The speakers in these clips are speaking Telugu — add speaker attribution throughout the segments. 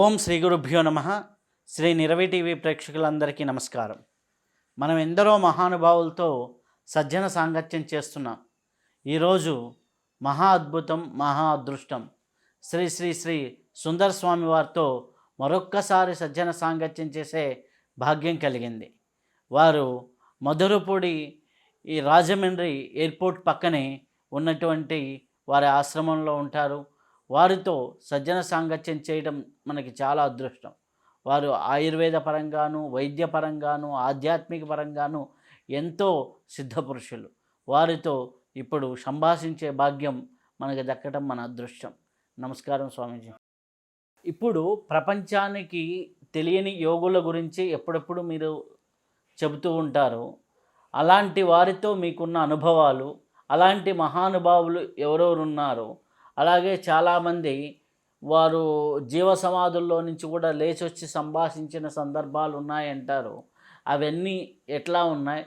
Speaker 1: ఓం శ్రీ గురుభ్యో నమ. శ్రీ నిరవి టీవీ ప్రేక్షకులందరికీ నమస్కారం. మనం ఎందరో మహానుభావులతో సజ్జన సాంగత్యం చేస్తున్నాం. ఈరోజు మహా అద్భుతం, మహా అదృష్టం. శ్రీ శ్రీ శ్రీ సుందర స్వామి వారితో మరొక్కసారి సజ్జన సాంగత్యం చేసే భాగ్యం కలిగింది. వారు మధురపూడి ఈ రాజమండ్రి ఎయిర్పోర్ట్ పక్కనే ఉన్నటువంటి వారి ఆశ్రమంలో ఉంటారు. వారితో సజ్జన సాంగత్యం చేయడం మనకి చాలా అదృష్టం. వారు ఆయుర్వేద పరంగాను, వైద్య పరంగాను, ఆధ్యాత్మిక పరంగాను ఎంతో సిద్ధపురుషులు. వారితో ఇప్పుడు సంభాషించే భాగ్యం మనకి దక్కడం మన అదృష్టం. నమస్కారం స్వామీజీ. ఇప్పుడు ప్రపంచానికి తెలియని యోగుల గురించి ఎప్పుడెప్పుడు మీరు చెబుతూ ఉంటారు. అలాంటి వారితో మీకున్న అనుభవాలు, అలాంటి మహానుభావులు ఎవరెవరు ఉన్నారో, అలాగే చాలామంది వారు జీవ సమాధుల్లో నుంచి కూడా లేచొచ్చి సంభాషించిన సందర్భాలు ఉన్నాయంటారు. అవన్నీ ఎట్లా ఉన్నాయి?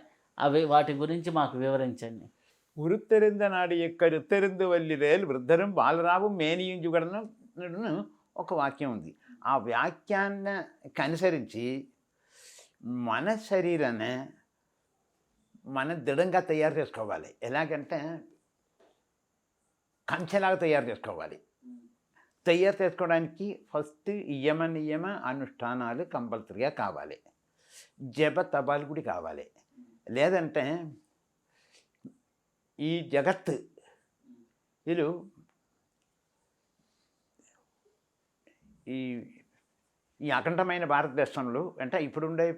Speaker 1: వాటి గురించి మాకు వివరించండి.
Speaker 2: ఉరుత్తెరింద నాడు ఎక్కరుత్తెరిందు వల్లిరేలు వృద్ధరం బాలరావు మేనియుంజుగడను ఒక వాక్యం ఉంది. ఆ వాక్యాన్ని అనుసరించి మన శరీరాన్ని మనం దృఢంగా తయారు చేసుకోవాలి. ఎలాగంటే కంచెలాగా తయారు చేసుకోవాలి. తయారు చేసుకోవడానికి ఫస్ట్ నియమ అనుష్ఠానాలు కంపల్సరీగా కావాలి. జప తపాలు కూడా కావాలి. లేదంటే ఈ జగత్తు వీళ్ళు ఈ అఖండమైన భారతదేశంలో అంటే ఇప్పుడుండే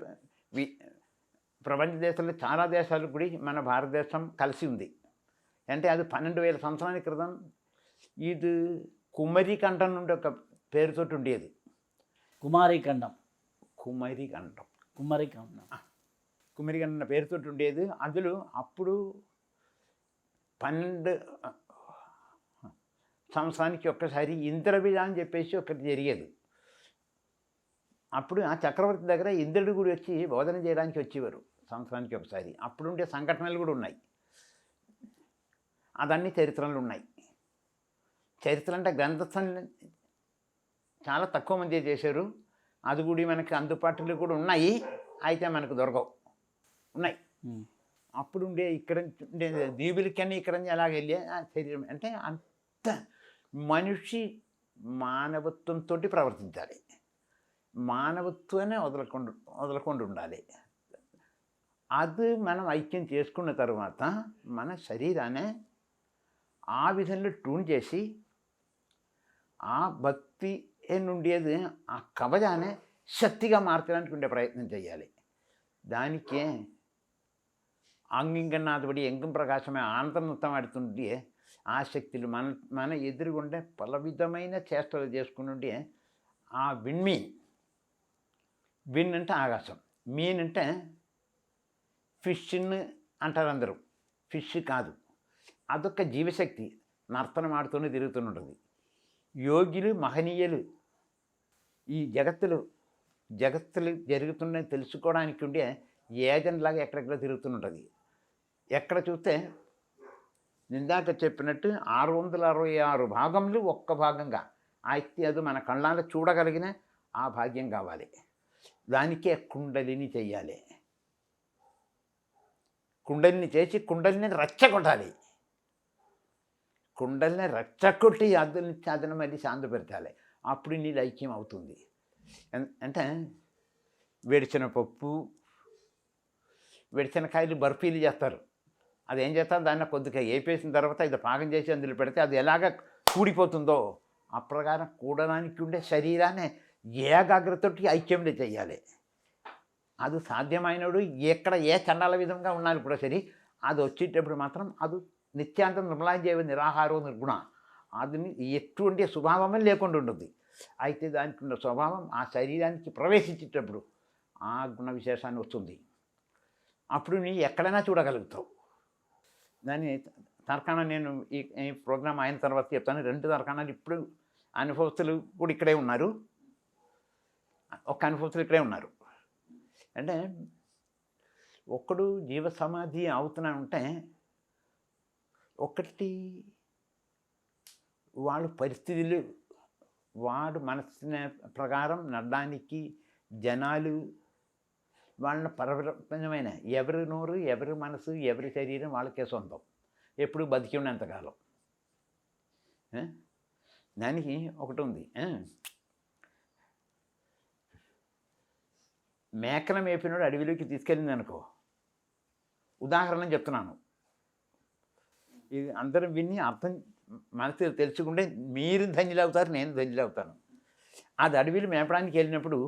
Speaker 2: ప్రపంచ దేశాల్లో చాలా దేశాలు కూడా మన భారతదేశం కలిసి ఉంది. అంటే అది 12,000 సంవత్సరాల క్రితం ఇది కుమరికంఠం నుండి ఒక పేరుతోటి ఉండేది. కుమరికంఠం పేరుతోటి ఉండేది. అందులో అప్పుడు 12 సంవత్సరానికి ఒక్కసారి ఇంద్రబిజ అని చెప్పేసి ఒకటి జరిగేది. అప్పుడు ఆ చక్రవర్తి దగ్గర ఇంద్రుడు కూడా వచ్చి బోధన చేయడానికి వచ్చేవారు సంవత్సరానికి ఒకసారి. అప్పుడుండే సంఘటనలు కూడా ఉన్నాయి. అదన్నీ చరిత్రలు ఉన్నాయి. చరిత్ర అంటే గ్రంథస్థం చాలా తక్కువ మంది చేశారు. అది కూడా మనకి అందుబాటులో కూడా ఉన్నాయి. అయితే మనకు దొరకవు ఉన్నాయి. అప్పుడు ఉండే ఇక్కడ ఉండే దీవులకన్నీ ఇక్కడ ఎలాగ వెళ్ళే శరీరం అంటే అంత మనిషి మానవత్వంతో ప్రవర్తించాలి. మానవత్వాన్ని వదలకుండా ఉండాలి. అది మనం ఐక్యం చేసుకున్న తర్వాత మన శరీరాన్ని ఆ విధంలో ట్యూన్ చేసి ఆ భక్తి నుండేది ఆ కవచాన్ని శక్తిగా మార్చడానికి ఉండే ప్రయత్నం చేయాలి. దానికే అంగింగన్నాథుడి ఎంకం ప్రకాశమే ఆనందం ఆడుతుంటే ఆ శక్తులు మన ఎదురుగుండే పల విధమైన చేష్టలు చేసుకుని ఆ విన్ అంటే ఆకాశం, మీన్ అంటే ఫిష్ని అంటారు అందరూ. ఫిష్ కాదు, అదొక జీవశక్తి నర్తనం ఆడుతూనే తిరుగుతుంటుంది. యోగిలు మహనీయులు ఈ జగత్తులు జరుగుతున్నాయని తెలుసుకోవడానికి ఉండే ఏజెంట్లాగా ఎక్కడెక్కడ తిరుగుతుంటుంది. ఎక్కడ చూస్తే ఇందాక చెప్పినట్టు 666 భాగములు ఒక్క భాగంగా అయితే అది మన కళ్ళాల్లో చూడగలిగిన ఆ భాగ్యం కావాలి. దానికే కుండలిని చెయ్యాలి. కుండలిని చేసి కుండలిని రెచ్చగొట్టాలి. కుండలిని రెచ్చగొట్టి అదను మళ్ళీ శాంతపెరచాలి. అప్పుడు నీళ్ళు ఐక్యం అవుతుంది. అంటే వేడిచిన పప్పు, వేడిచినకాయలు బర్ఫీలు చేస్తారు. అది ఏం చేస్తారు, దాన్ని కొద్దిగా వేపేసిన తర్వాత ఇది పాకం చేసి అందులో పెడితే అది ఎలాగ కూడిపోతుందో ఆ ప్రకారం కూడడానికి ఉండే శరీరాన్ని ఏకాగ్రతతోటి ఐక్యంలో చేయాలి. అది సాధ్యమైనడు ఎక్కడ ఏ చండాల విధంగా ఉన్నారు ఇప్పుడు సరే, అది వచ్చేటప్పుడు మాత్రం అది నిత్యాంతం నిర్మలాజీవ నిరాహారో నిర్గుణ, అది ఎటువంటి స్వభావమే లేకుండా ఉంటుంది. అయితే దానికి ఉన్న స్వభావం ఆ శరీరానికి ప్రవేశించేటప్పుడు ఆ గుణ విశేషాన్ని వస్తుంది. అప్పుడు నీ ఎక్కడైనా చూడగలుగుతావు. దాన్ని తర్కాణం నేను ఈ ప్రోగ్రాం అయిన తర్వాత చెప్తాను. 2 తర్కాణాలు ఇప్పుడు అనుభవస్తులు కూడా ఇక్కడే ఉన్నారు. ఒక అనుభవస్తులు ఇక్కడే ఉన్నారు. అంటే ఒక్కడు జీవ సమాధి అవుతున్నా ఉంటే ఒకటి వాళ్ళు పరిస్థితులు వాడు మనసిన ప్రకారం నడడానికి జనాలు వాళ్ళ పరివర్తనమైన ఎవరి నోరు, ఎవరి మనసు, ఎవరి శరీరం వాళ్ళకే సొంతం, ఎప్పుడు బతికి ఉన్నంతకాలం. దానికి ఒకటి ఉంది. మేకల మేపినోడు అడవిలోకి తీసుకెళ్ళింది అనుకో, ఉదాహరణ చెప్తున్నాను, ఇది అందరం విని అర్థం మనసు తెలుసుకుంటే మీరు ధన్యులవుతారు, నేను ధన్యులవుతాను. అది అడవిలో మేపడానికి వెళ్ళినప్పుడు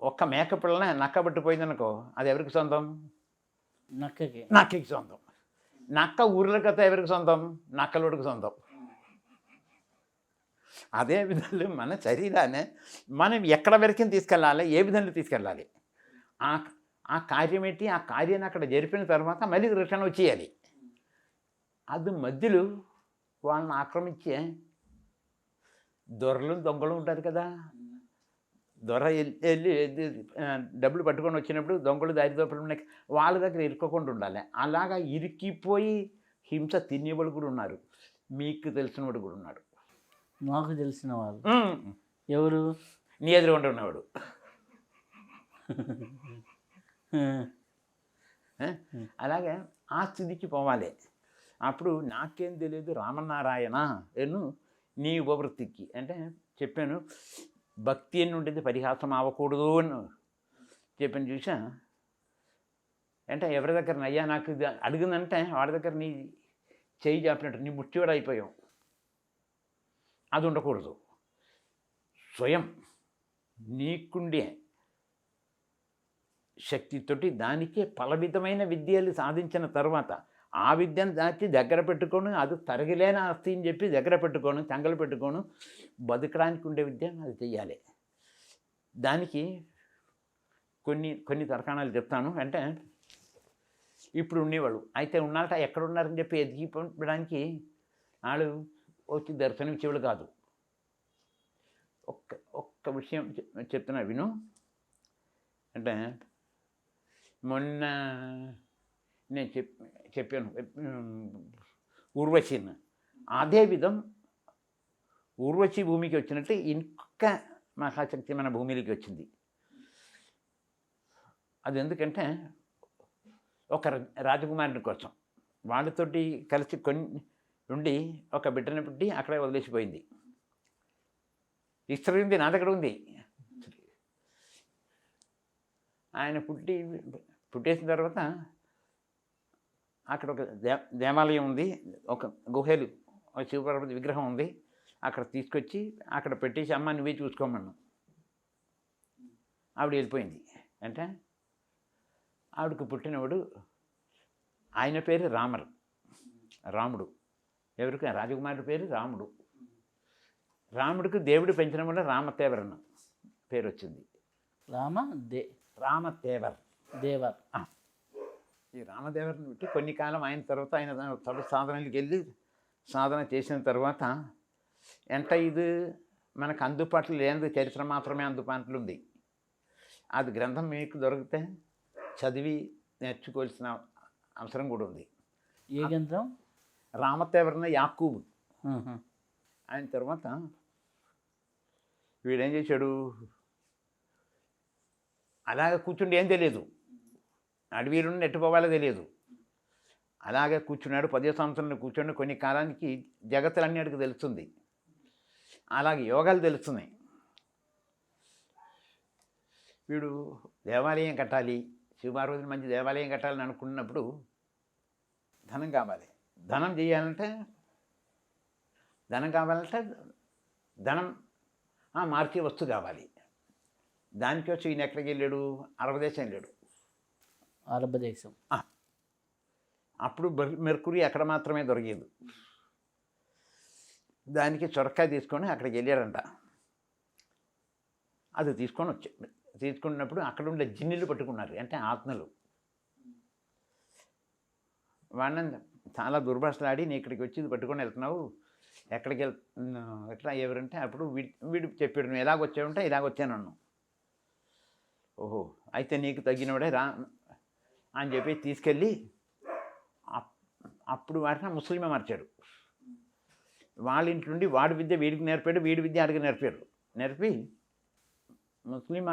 Speaker 2: ఒక్క మేక పిల్లనే నక్క పట్టిపోయిందనుకో, అది ఎవరికి సొంతం? నక్కకి సొంతం. నక్క ఊర్ల కథ ఎవరికి సొంతం? నక్కలోడికి సొంతం. అదే విధంగా మన శరీరాన్ని మనం ఎక్కడ వరకు తీసుకెళ్ళాలి, ఏ విధంగా తీసుకెళ్ళాలి, ఆ కార్యం ఏంటి, ఆ కార్యాన్ని అక్కడ జరిపిన తర్వాత మళ్ళీ రిటర్న్ వచ్చేయాలి. అది మధ్యలో వాళ్ళని ఆక్రమించే దొరలు దొంగలు ఉంటారు కదా, దొర వెళ్ళి డబ్బులు పట్టుకొని వచ్చినప్పుడు దొంగలు దారి దోపడం వాళ్ళ దగ్గర ఇరుక్కోకుండా ఉండాలి. అలాగా ఇరికిపోయి హింస తినేవాళ్ళు కూడా ఉన్నారు. మీకు తెలిసిన వాడు కూడా ఉన్నాడు.
Speaker 1: నాకు తెలిసిన వాళ్ళు ఎవరు?
Speaker 2: నీ ఎదురుగుండా ఉన్నవాడు. అలాగే ఆ స్థితికి పోవాలి. అప్పుడు నాకేం తెలియదు రామనారాయణ ఎన్ను నీ ఉపవృత్తికి అంటే చెప్పాను. భక్తి అని ఉండేది పరిహాసం అవ్వకూడదు అని చెప్పాను. చూసా అంటే ఎవరి దగ్గర అయ్యా నాకు ఇది అడిగిందంటే వాడి దగ్గర నీ చేయి చెప్పినట్టు నీ ముట్టివాడు అయిపోయావు. అది ఉండకూడదు. స్వయం నీకుండే శక్తితోటి దానికే పలవిధమైన విద్యలు సాధించిన తర్వాత ఆ విద్యను దాచి దగ్గర పెట్టుకొని, అది తరగలేని ఆస్తి అని చెప్పి దగ్గర పెట్టుకొని చంగలు పెట్టుకొని బతకడానికి ఉండే విద్య అది చెయ్యాలి. దానికి కొన్ని తర్కాణాలు చెప్తాను. అంటే ఇప్పుడు ఉండేవాళ్ళు అయితే ఉన్నారట, ఎక్కడ ఉన్నారని చెప్పి ఎదిగిపోవడానికి వాళ్ళు వచ్చి దర్శనం ఇచ్చేవాళ్ళు కాదు. ఒక్క విషయం చెప్తున్నా విను. అంటే మొన్న నేను చెప్పాను ఊర్వశిని. అదే విధం ఊర్వశి భూమికి వచ్చినట్టు ఇంకొక మహాశక్తి మన భూమిలోకి వచ్చింది. అది ఎందుకంటే ఒక రాజకుమారుని కోసం వాళ్ళతోటి కలిసి ఉండి ఒక బిడ్డని పుట్టి అక్కడే వదిలేసిపోయింది. హిస్టరీ ఉంది, నా దగ్గర ఉంది. ఆయన పుట్టేసిన తర్వాత అక్కడ ఒక దేవాలయం ఉంది, ఒక గుహలు, ఒక శివపార్వతి విగ్రహం ఉంది. అక్కడ తీసుకొచ్చి అక్కడ పెట్టేసి అమ్మ నువ్వే చూసుకోమన్నాను. ఆవిడ వెళ్ళిపోయింది. అంటే ఆవిడకు పుట్టినవాడు ఆయన పేరు రాముడు. ఎవరికి? రాజకుమారుడి పేరు రాముడు. రాముడికి దేవుడు పెంచడం వల్ల రామతేవరను పేరు వచ్చింది. రామతేవర్. ఈ రామదేవర్ని పెట్టి కొన్ని కాలం అయిన తర్వాత ఆయన తడు సాధనలకు వెళ్ళి సాధన చేసిన తర్వాత ఎంత ఇది మనకు అందుబాటులో లేనిది చరిత్ర మాత్రమే అందుబాటులో ఉంది. అది గ్రంథం మీకు దొరికితే చదివి నేర్చుకోవాల్సిన అవసరం కూడా ఉంది.
Speaker 1: ఏ గ్రంథం?
Speaker 2: రామతేవర్న యాకూబు. ఆయన తర్వాత వీడేం చేశాడు, అలాగే కూర్చుండి ఏం తెలియదు, అడవిలో నెట్టుకోవాలో తెలియదు. అలాగే కూర్చున్నాడు. 10 సంవత్సరాలు కూర్చొని కొన్ని కాలానికి జగత్తులన్నిటికీ తెలుస్తుంది. అలాగే యోగాలు తెలుస్తున్నాయి. వీడు దేవాలయం కట్టాలి, శివపార్వతిని మంచి దేవాలయం కట్టాలని అనుకున్నప్పుడు ధనం కావాలి. ధనం కావాలంటే ధనం మార్చే వస్తువు కావాలి. దానికోసం ఈయన ఎక్కడికి వెళ్ళాడు? అరబ్ దేశం వెళ్ళాడు.
Speaker 1: అరబ్ దేశం.
Speaker 2: అప్పుడు మెర్కురీ అక్కడ మాత్రమే దొరికేది. దానికి చొరకాయ తీసుకొని అక్కడికి వెళ్ళాడంట. అది తీసుకున్నప్పుడు అక్కడ ఉండే జిన్నులు పట్టుకున్నారు, అంటే ఆత్మలు. వాళ్ళని చాలా దుర్భాషలాడి నీ ఇక్కడికి వచ్చి ఇది పట్టుకొని వెళ్తున్నావు, ఎక్కడికి ఎట్లా ఎవరంటే అప్పుడు వీడు చెప్పాడు, నువ్వు ఎలాగొచ్చావంటే ఇలాగొచ్చాను అన్నాను. ఓహో అయితే నీకు తగ్గినవాడే రా అని చెప్పి తీసుకెళ్ళి అప్పుడు వాటిని ముస్లిమే మార్చాడు. వాళ్ళ ఇంటి నుండి వాడి విద్య వీడికి నేర్పాడు, వీడి విద్య ఆడికి నేర్పారు. నేర్పి ముస్లిం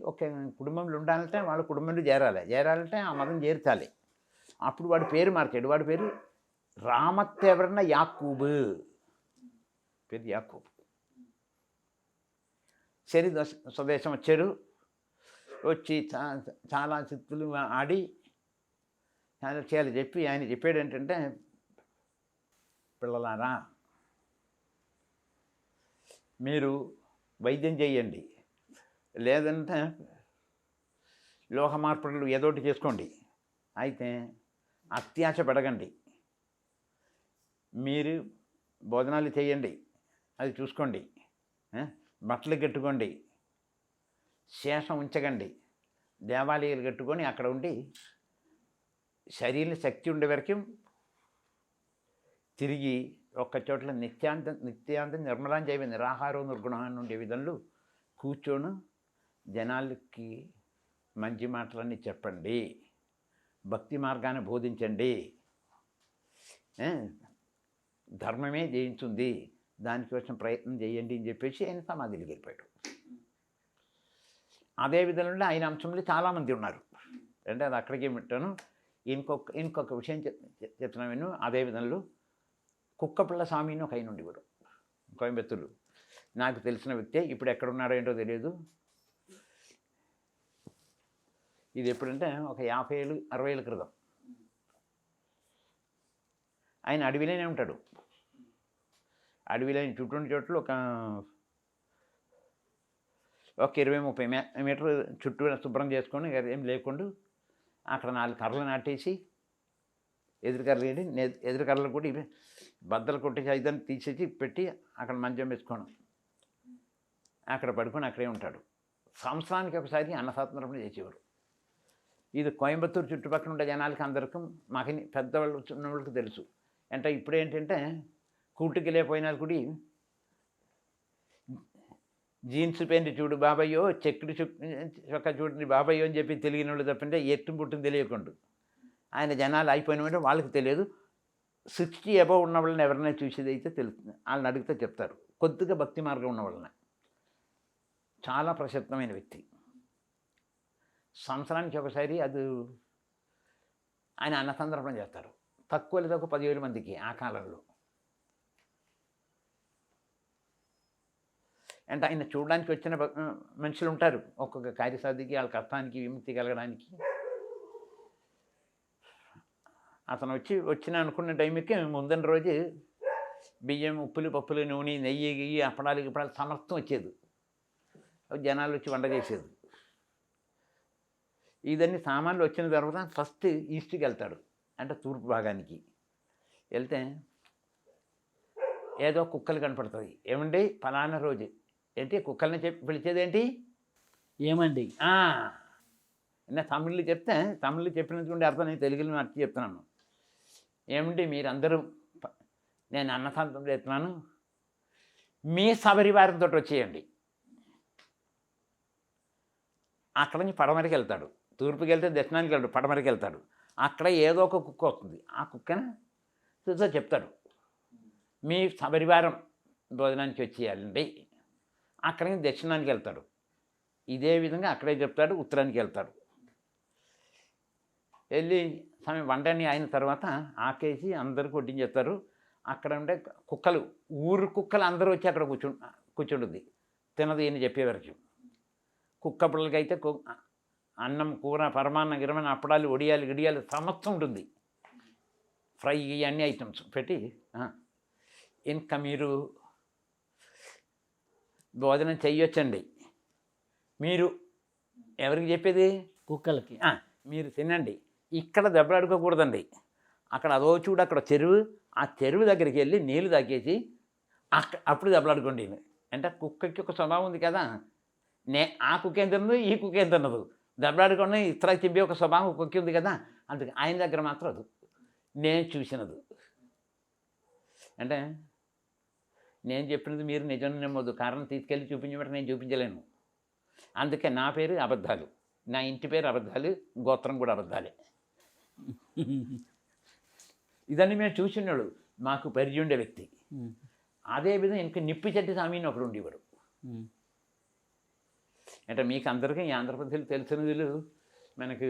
Speaker 2: ఒక కుటుంబంలో ఉండాలంటే వాళ్ళ కుటుంబంలో చేరాలంటే ఆ మతం చేర్చాలి. అప్పుడు వాడి పేరు మార్చాడు. వాడి పేరు రామతెవర్ణ యాకూబు, పేరు యాకూబు. సరి స్వదేశం వచ్చాడు. వచ్చి చాలా చిత్తులు ఆడి చాలా చేయాలి చెప్పి ఆయన చెప్పాడు ఏంటంటే, పిల్లలారా మీరు వైద్యం చేయండి, లేదంటే లోహ మార్పిడులు ఏదోటి చేసుకోండి, అయితే అత్యాశ పెడగండి. మీరు భోజనాలు చేయండి, అది చూసుకోండి, బట్టలు కట్టుకోండి, శేషం ఉంచకండి, దేవాలయాలు కట్టుకొని అక్కడ ఉండి శరీర శక్తి ఉండే వరకు తిరిగి ఒక్క చోట్ల నిత్యాంతం నిర్మలాం చేయవి నిరాహారం నిర్గుణం ఉండే విధంలో కూర్చొని జనాలకి మంచి మాటలన్నీ చెప్పండి, భక్తి మార్గాన్ని బోధించండి, ధర్మమే జయించుంది, దానికోసం ప్రయత్నం చేయండి అని చెప్పేసి ఆయన సమాధికి వెళ్ళిపోయాడు. అదే విధంగా ఆయన అంశంలో చాలామంది ఉన్నారు. అంటే అది అక్కడికి పెట్టాను. ఇంకొక విషయం చెప్తున్నా నేను. అదే విధంలో కుక్కపిల్ల స్వామిని ఒక ఆయన ఉండేవాడు కోయంబత్తూరు. నాకు తెలిసిన వ్యక్తే, ఇప్పుడు ఎక్కడున్నాడో ఏంటో తెలియదు. ఇది ఎప్పుడంటే ఒక 50 ఏళ్ళు 60 ఏళ్ళ క్రితం. ఆయన అడవిలోనే ఉంటాడు. అడవిలో చుట్టూ చోట్ల ఒక 20-30 మీటర్లు చుట్టూ శుభ్రం చేసుకొని ఏం లేకుండా అక్కడ 4 కర్రలు నాటేసి, ఎదురుకర్రలు ఏంటి ఎదురుకర్రలు కూడా ఇవి బద్దలు కొట్టేసి ఐదాన్ని తీసేసి పెట్టి అక్కడ మంచం వేసుకోవడం, అక్కడ పడుకొని అక్కడే ఉంటాడు. సంవత్సరానికి ఒకసారి అన్నసంతర్పణ చేసేవారు. ఇది కోయంబత్తూరు చుట్టుపక్కల ఉండే జనాలకి అందరికీ మాకు పెద్దవాళ్ళు ఉన్న వాళ్ళకి తెలుసు. అంటే ఇప్పుడు ఏంటంటే కూటికి లేకపోయినా కూడా జీన్స్ ప్యాంట్ చూడు బాబాయ్యో, చెక్కుడు చొక్కా చూడండి బాబాయ్యో అని చెప్పి తెలియని వాళ్ళు తప్పంటే ఎట్టు పుట్టిన తెలియకుండా ఆయన జనాలు అయిపోయిన వాళ్ళకి తెలియదు. 60 అబవ్ ఉన్న వాళ్ళని ఎవరైనా చూసేది అయితే తెలుస్తుంది. వాళ్ళని అడిగితే చెప్తారు. కొద్దిగా భక్తి మార్గం ఉన్న వాళ్ళని. చాలా ప్రసిద్ధమైన వ్యక్తి. సంవత్సరానికి ఒకసారి అది ఆయన అన్నసందర్పణ చేస్తారు. తక్కువ లేదా ఒక 10,000 మందికి ఆ కాలంలో. అంటే ఆయన చూడడానికి వచ్చిన మనుషులు ఉంటారు. ఒక్కొక్క కార్యసాధికి వాళ్ళ కష్టానికి విముక్తి కలగడానికి. అతను వచ్చిన అనుకున్న టైంకి ముందన రోజు బియ్యం, ఉప్పులు, పప్పులు, నూనె, నెయ్యి, గియ్యి, అప్పడాలు సమర్థం వచ్చేది. జనాలు వచ్చి వంట చేసేది. ఇదన్నీ సామాన్లు వచ్చిన తర్వాత ఫస్ట్ ఈస్ట్కి వెళ్తాడు, అంటే తూర్పు భాగానికి వెళ్తే ఏదో కుక్కలు కనపడుతుంది. ఏమండి ఫలానా రోజు ఏంటి కుక్కల్ని పిలిచేదేంటి
Speaker 1: ఏమండి?
Speaker 2: నేను తమిళ్లో చెప్తే తమిళ్లో చెప్పినటువంటి అర్థం నేను తెలుగులో అర్థం చెప్తున్నాను. ఏమండి మీరందరూ, నేను అన్నసంతం చేస్తున్నాను, మీ సబరివారంతో వచ్చేయండి. అక్కడి నుంచి పడమరికి వెళ్తాడు. తూర్పుకి వెళ్తే దక్షిణానికి వెళ్తాడు, పడమరికి వెళ్తాడు. అక్కడ ఏదో ఒక కుక్క వస్తుంది. ఆ కుక్కను చూసా చెప్తాడు, మీ సబరివారం భోజనానికి వచ్చేయాలండి. అక్కడి నుంచి దక్షిణానికి వెళ్తాడు. ఇదే విధంగా అక్కడే చెప్తాడు. ఉత్తరానికి వెళ్తాడు. వెళ్ళి సమయం వంటని అయిన తర్వాత ఆకేసి అందరికి వడ్డించేస్తారు. అక్కడ ఉండే కుక్కలు, ఊరు కుక్కలు అందరూ వచ్చి అక్కడ కూర్చుంటుంది తినది అని చెప్పేవరకు. కుక్క పిల్లలకైతే అన్నం, కూర, పరమాన్నం, గిరమన్న, అప్పడాలు, ఒడియాలు, గిడియాలు సమస్తం ఉంటుంది. ఫ్రై అన్ని ఐటమ్స్ పెట్టి ఇంకా మీరు భోజనం చెయ్యొచ్చండి. మీరు ఎవరికి చెప్పేది?
Speaker 1: కుక్కలకి.
Speaker 2: మీరు తినండి, ఇక్కడ దెబ్బలాడుకోకూడదండి. అక్కడ అదో చూడు, అక్కడ చెరువు, ఆ చెరువు దగ్గరికి వెళ్ళి నీళ్ళు తాగేసి అప్పుడు దెబ్బలాడుకోండి. అంటే కుక్కకి ఒక స్వభావం ఉంది కదా, ఆ కుక్క ఏం తినదు, ఈ కుక్క ఏం తినదు, దెబ్బలాడుకొని ఇతర చెప్పి ఒక స్వభావం కుక్క ఉంది కదా. అందుకే ఆయన దగ్గర మాత్రం అది నేను చూసినది. అంటే నేను చెప్పినది మీరు నిజం నమ్మొద్దు. కారణం తీసుకెళ్ళి చూపించమంటే నేను చూపించలేను. అందుకే నా పేరు అబద్ధాలు, నా ఇంటి పేరు అబద్ధాలు, గోత్రం కూడా అబద్ధాలే. ఇదన్నీ మేము చూసినాడు, మాకు పరిచయం ఉండే వ్యక్తి. అదేవిధంగా ఇంకా నిప్పిచెట్టి స్వామి అని ఒకడు ఉండేవాడు.
Speaker 1: ఉమ్.
Speaker 2: అంటే మీకు అందరికీ ఈ ఆంధ్రప్రదేశ్లో తెలిసినది మనకు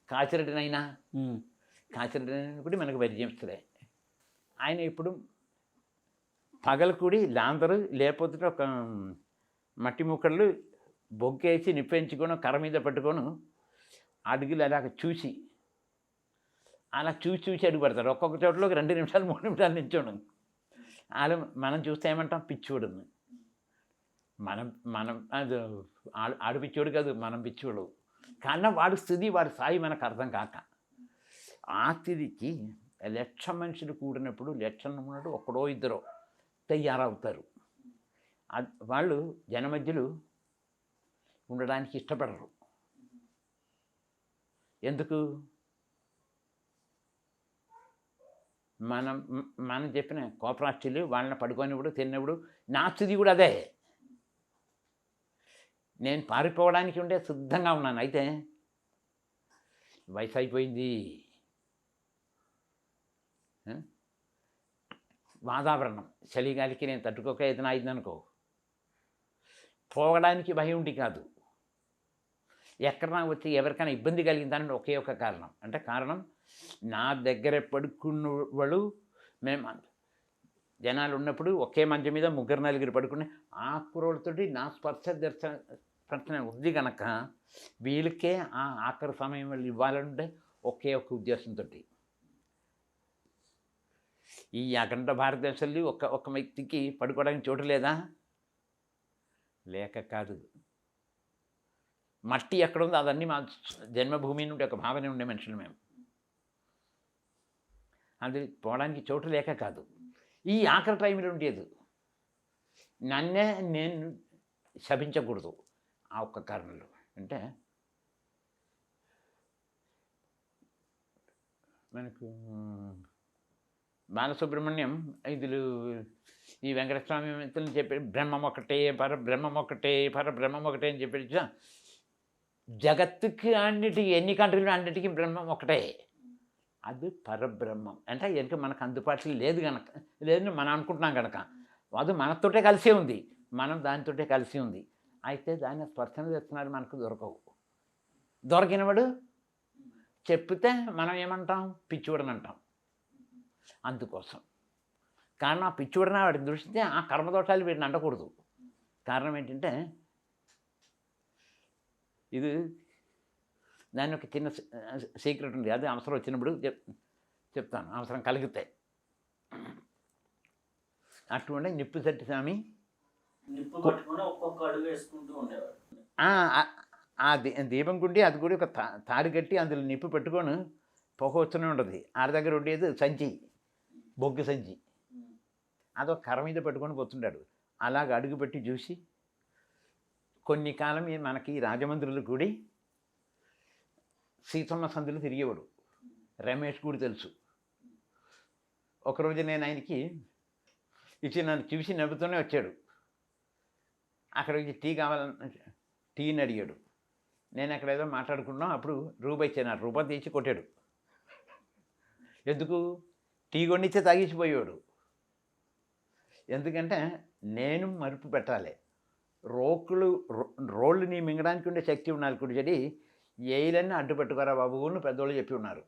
Speaker 2: కాచిరెడ్డినైనా
Speaker 1: ఉమ్.
Speaker 2: కాచిరెడ్డినైనా కూడా మనకు పరిచయస్తులే. ఆయన ఇప్పుడు పగలకూడి లాందరు లేకపోతే ఒక మట్టి ముక్కళ్ళు బొగ్గేసి నిప్పించుకొని కర్ర మీద పెట్టుకొని అడుగులు అలాగ చూసి అలా చూసి అడుగు పెడతారు. ఒక్కొక్క చోట్లోకి 2 నిమిషాలు 3 నిమిషాలు నిల్చోడు. వాళ్ళు మనం చూస్తే ఏమంటాం పిచ్చోడు. మనం అది ఆడు పిచ్చోడు కాదు, మనం పిచ్చోడు. కానీ వాడి స్థితి వాడి స్థాయి మనకు అర్థం కాక ఆ స్థితికి 1,00,000 మనుషులు కూడినప్పుడు 1,00,000 ఉన్నట్టు ఒక్కడో ఇద్దరో తయారవుతారు. వాళ్ళు జన మధ్యలో ఉండడానికి ఇష్టపడరు. ఎందుకు? మనం చెప్పిన కోపరాష్ట్రీలు వాళ్ళని పడుకోనిప్పుడు తిన్నప్పుడు నా స్థితి కూడా అదే. నేను పారిపోవడానికి ఉండే సిద్ధంగా ఉన్నాను. అయితే వయసు అయిపోయింది, వాతావరణం చలిగాలికి నేను తట్టుకోక ఏదైనా అయిందనుకో, పోవడానికి భయం ఉండి కాదు, ఎక్కడన్నా వచ్చి ఎవరికైనా ఇబ్బంది కలిగిందని ఒకే ఒక కారణం. అంటే కారణం నా దగ్గర పడుకున్న వాళ్ళు మేము జనాలు ఉన్నప్పుడు ఒకే మంచం మీద 3-4 పడుకునే ఆ కుర్రోళ్ళతోటి నా స్పర్శ ఉంది కనుక వీళ్ళకే ఆ ఆఖరి సమయం వాళ్ళు ఇవ్వాలంటే ఒకే ఒక ఉద్దేశంతో. ఈ అఖండ భారతదేశంలో ఒక వ్యక్తికి పడుకోవడానికి చోటు లేదా? లేక కాదు. మట్టి ఎక్కడుందో అదన్నీ మా జన్మభూమి నుండి ఒక భావన ఉండే మనుషులు మేము. అది పోవడానికి చోటు లేక కాదు, ఈ ఆఖరి టైంలో ఉండేది. నన్నే నేను శపించకూడదు ఆ ఒక్క కారణంలో. అంటే మనకు బాలసుబ్రహ్మణ్యం ఇదులు ఈ వెంకటస్వామి మిత్రులు చెప్పి బ్రహ్మం ఒకటే పరబ్రహ్మం ఒకటే అని చెప్పి జగత్తుకి అన్నిటికీ ఎన్ని కంట్రీలు అన్నిటికీ బ్రహ్మం ఒకటే. అది పరబ్రహ్మం. అంటే వెనుక మనకు అందుబాటులో లేదు కనుక, లేదని మనం అనుకుంటున్నాం కనుక అది మనతోటే కలిసే ఉంది, మనం దానితోటే కలిసి ఉంది. అయితే దాన్ని స్పర్శన చేస్తున్నారు, మనకు దొరకవు. దొరికినవాడు చెప్తే మనం ఏమంటాం? పిచ్చివాడని అంటాం. అందుకోసం కారణం ఆ పిచ్చివాడని వాడిని దృష్టితే ఆ కర్మదోషాలు వీడిని అంటకూడదు. కారణం ఏంటంటే ఇది దాని ఒక చిన్న సీక్రెట్ ఉంది. అది అవసరం వచ్చినప్పుడు చెప్తాను, అవసరం కలిగితే. అటువంటి నిప్పిచెట్టి స్వామి
Speaker 1: నిప్పు పట్టుకొని ఒక్కొక్క అడుగు వేసుకుంటూ ఉండేవాడు.
Speaker 2: ఆ దీపం గుండి అది కూడా ఒక తాడు కట్టి అందులో నిప్పు పెట్టుకొని పొగ వస్తూనే ఉంటుంది. ఆడ దగ్గర ఉండేది సంచి, బొగ్గు సంచి. అదొక కర్ర మీద పెట్టుకొని పోతుంటాడు. అలాగ అడుగు పెట్టి చూసి కొన్ని కాలం మనకి రాజమండ్రిలో కూడి సీతమ్మ సందులు తిరిగేవాడు. రమేష్ కూడా తెలుసు. ఒకరోజు నేను ఆయనకి ఇచ్చి నన్ను చూసి నవ్వుతూనే వచ్చాడు. అక్కడ టీ కావాలని టీని అడిగాడు. నేను అక్కడ ఏదో మాట్లాడుకున్నాం. అప్పుడు రూపాయి ఇచ్చాను. రూపాయి తీసి కొట్టాడు. ఎందుకు? టీ కొండిచ్చే తాగించిపోయాడు. ఎందుకంటే నేను మరుపు పెట్టాలి. రోళ్ళని మింగడానికి ఉండే శక్తి ఉండాలి. కుడి చెడి ఏయిలన్నీ అడ్డు పెట్టుకోరా బాబు అని పెద్దోళ్ళు చెప్పి ఉన్నారు.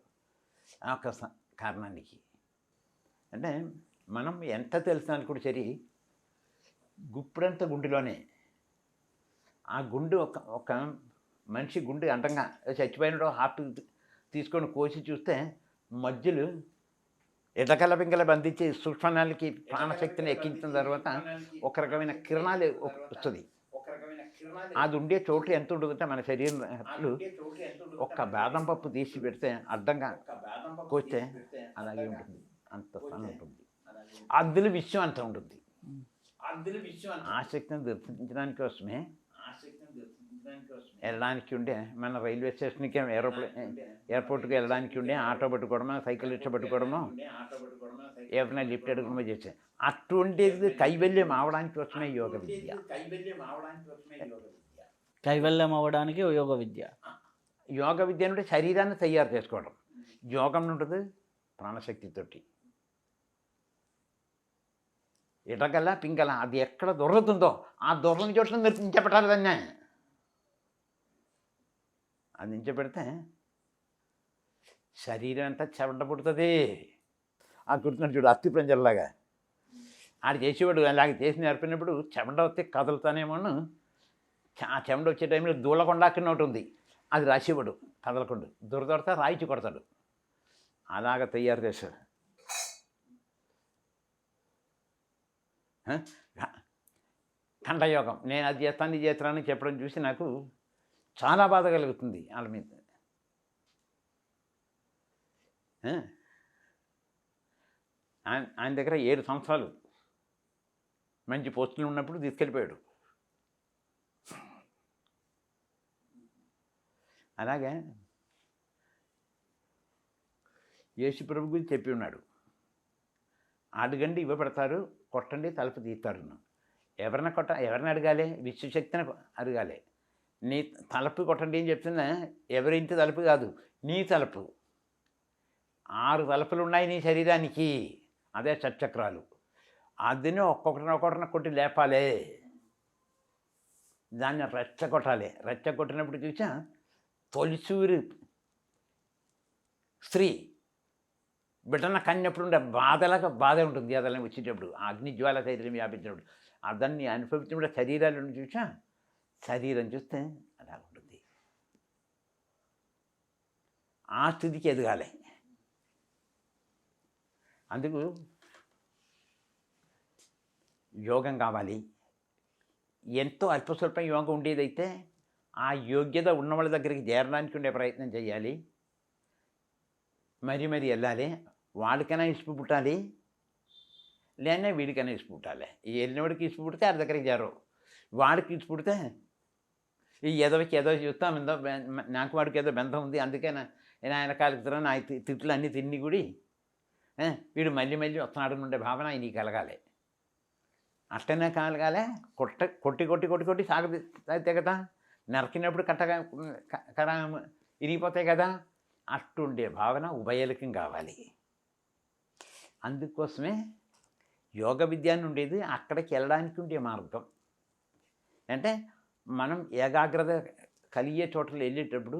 Speaker 2: ఆ ఒక్క కారణానికి. అంటే మనం ఎంత తెలిసినా కూడా సరి గుప్పుడంత గుండెలోనే. ఆ గుండె ఒక మనిషి గుండె అంటంగా చచ్చిపోయినడో హార్ట్ తీసుకొని కోసి చూస్తే మధ్యలో ఎటకల పింగల బంధించి సూక్ష్మనాలకి ప్రాణశక్తిని ఎక్కించిన తర్వాత ఒక రకమైన కిరణాలు వస్తుంది. అది ఉండే చోటు ఎంత ఉంటుందంటే మన శరీరంలో ఒక్క బాదం పప్పు తీసి పెడితే అడ్డంగా కోస్తే అలాగే ఉంటుంది. అంత స్థానం ఉంటుంది. అందులో విషయం అంత ఉంటుంది. ఆసక్తిని దర్శించడానికి కోసమే వెళ్ళడానికి ఉండే మన రైల్వే స్టేషన్కి ఎయిర్పోర్ట్కి వెళ్ళడానికి ఉండే ఆటో పట్టుకోవడమో సైకిల్ రిక్షా పట్టుకోవడమో ఏమైనా లిఫ్ట్ అడుగుమో చేసే అటువంటిది కైవల్యం అవడానికి కోసమే యోగ విద్య.
Speaker 1: కైవల్యం అవ్వడానికి యోగ విద్య.
Speaker 2: యోగ విద్య అంటే శరీరాన్ని తయారు చేసుకోవడం. యోగం ఉంటుంది ప్రాణశక్తితోటి. ఇటగల పింగళ అది ఎక్కడ దొరుకుతుందో ఆ దొరలని చోట్ల నించబెట్టాలి దాన్ని. అది నించబెడితే శరీరం అంతా చెమట పుడుతుంది. ఆ కుడుతున్నాడు చూడు అస్థి పంజరలాగా. ఆడు చేసేవాడు అలాగే చేసి నేర్పినప్పుడు చెమట వస్తే కదులుతానేమోను. ఆ చెమట వచ్చే టైంలో దూలకొండ కింద ఒకటి ఉంది, అది రాసేవాడు కదలకుండా. దొరదొడతా రాయిచి కొడతాడు. అలాగ తయారు చేశాడు. కంఠయోగం నేను అది చేస్తాను ఇది చేస్తానని చెప్పడం చూసి నాకు చాలా బాధ కలుగుతుంది వాళ్ళ మీద. ఆయన దగ్గర 7 సంవత్సరాలు మంచి పోస్టులు ఉన్నప్పుడు తీసుకెళ్ళిపోయాడు. అలాగే యేసు ప్రభు గురించి చెప్పి ఉన్నాడు, అడగండి ఇవ్వబడతారు, కొట్టండి తలుపు తీస్తారు. ఎవరిని అడగాలి? విశ్వశక్తిని అడగాలి. నీ తలుపు కొట్టండి అని చెప్తున్నా ఎవరింటి తలుపు కాదు, నీ తలుపు. 6 తలుపులు ఉన్నాయి నీ శరీరానికి, అదే షట్చక్రాలు. అదిని ఒక్కొక్కరిని కొట్టి లేపాలి, దాన్ని రెచ్చగొట్టాలి. రెచ్చగొట్టినప్పుడు చూసా తొలిసూరి స్త్రీ బిడ్డన కన్నప్పుడు ఉండే బాధ ఉంటుంది. అదలని వచ్చేటప్పుడు అగ్నిజ్వాల శరీరం వ్యాపించినప్పుడు అదాన్ని అనుభవించినప్పుడు శరీరాలను చూసా శరీరం చూస్తే అలా ఉంటుంది. ఆ స్థితికి ఎదగాలి. అందుకు యోగం కావాలి. ఎంతో అల్పస్వల్పం యోగం ఉండేదైతే ఆ యోగ్యత ఉన్న వాళ్ళ దగ్గరికి చేరడానికి ఉండే ప్రయత్నం చేయాలి. మరి వెళ్ళాలి. వాడికైనా ఇసుపు పుట్టాలి, లేనే వీడికైనా ఇసుపు పుట్టాలి. ఈ వెళ్ళినవాడికి ఇసుపు పుడితే ఆడి దగ్గరికి చేరవు. వాడికి ఇసుపు పుడితే ఈ ఎదవకి చూస్తాం, ఎంతో నాకు వాడికి ఏదో బంధం ఉంది, అందుకే ఆయన కాలుకుతున్నా నా తిట్లు అన్నీ తిన్ని కూడా వీడు మళ్ళీ వస్తున్నాడు ఉండే భావన నీకు కలగాలి. అట్టనే కలగాలి. కొట్టి సాగతే కదా, నరికినప్పుడు కడ ఇరిగిపోతాయి కదా, అట్టుండే భావన ఉభయలకం కావాలి. అందుకోసమే యోగ విద్యాన్ని ఉండేది. అక్కడికి వెళ్ళడానికి ఉండే మార్గం అంటే మనం ఏకాగ్రత కలిగే చోట్ల వెళ్ళేటప్పుడు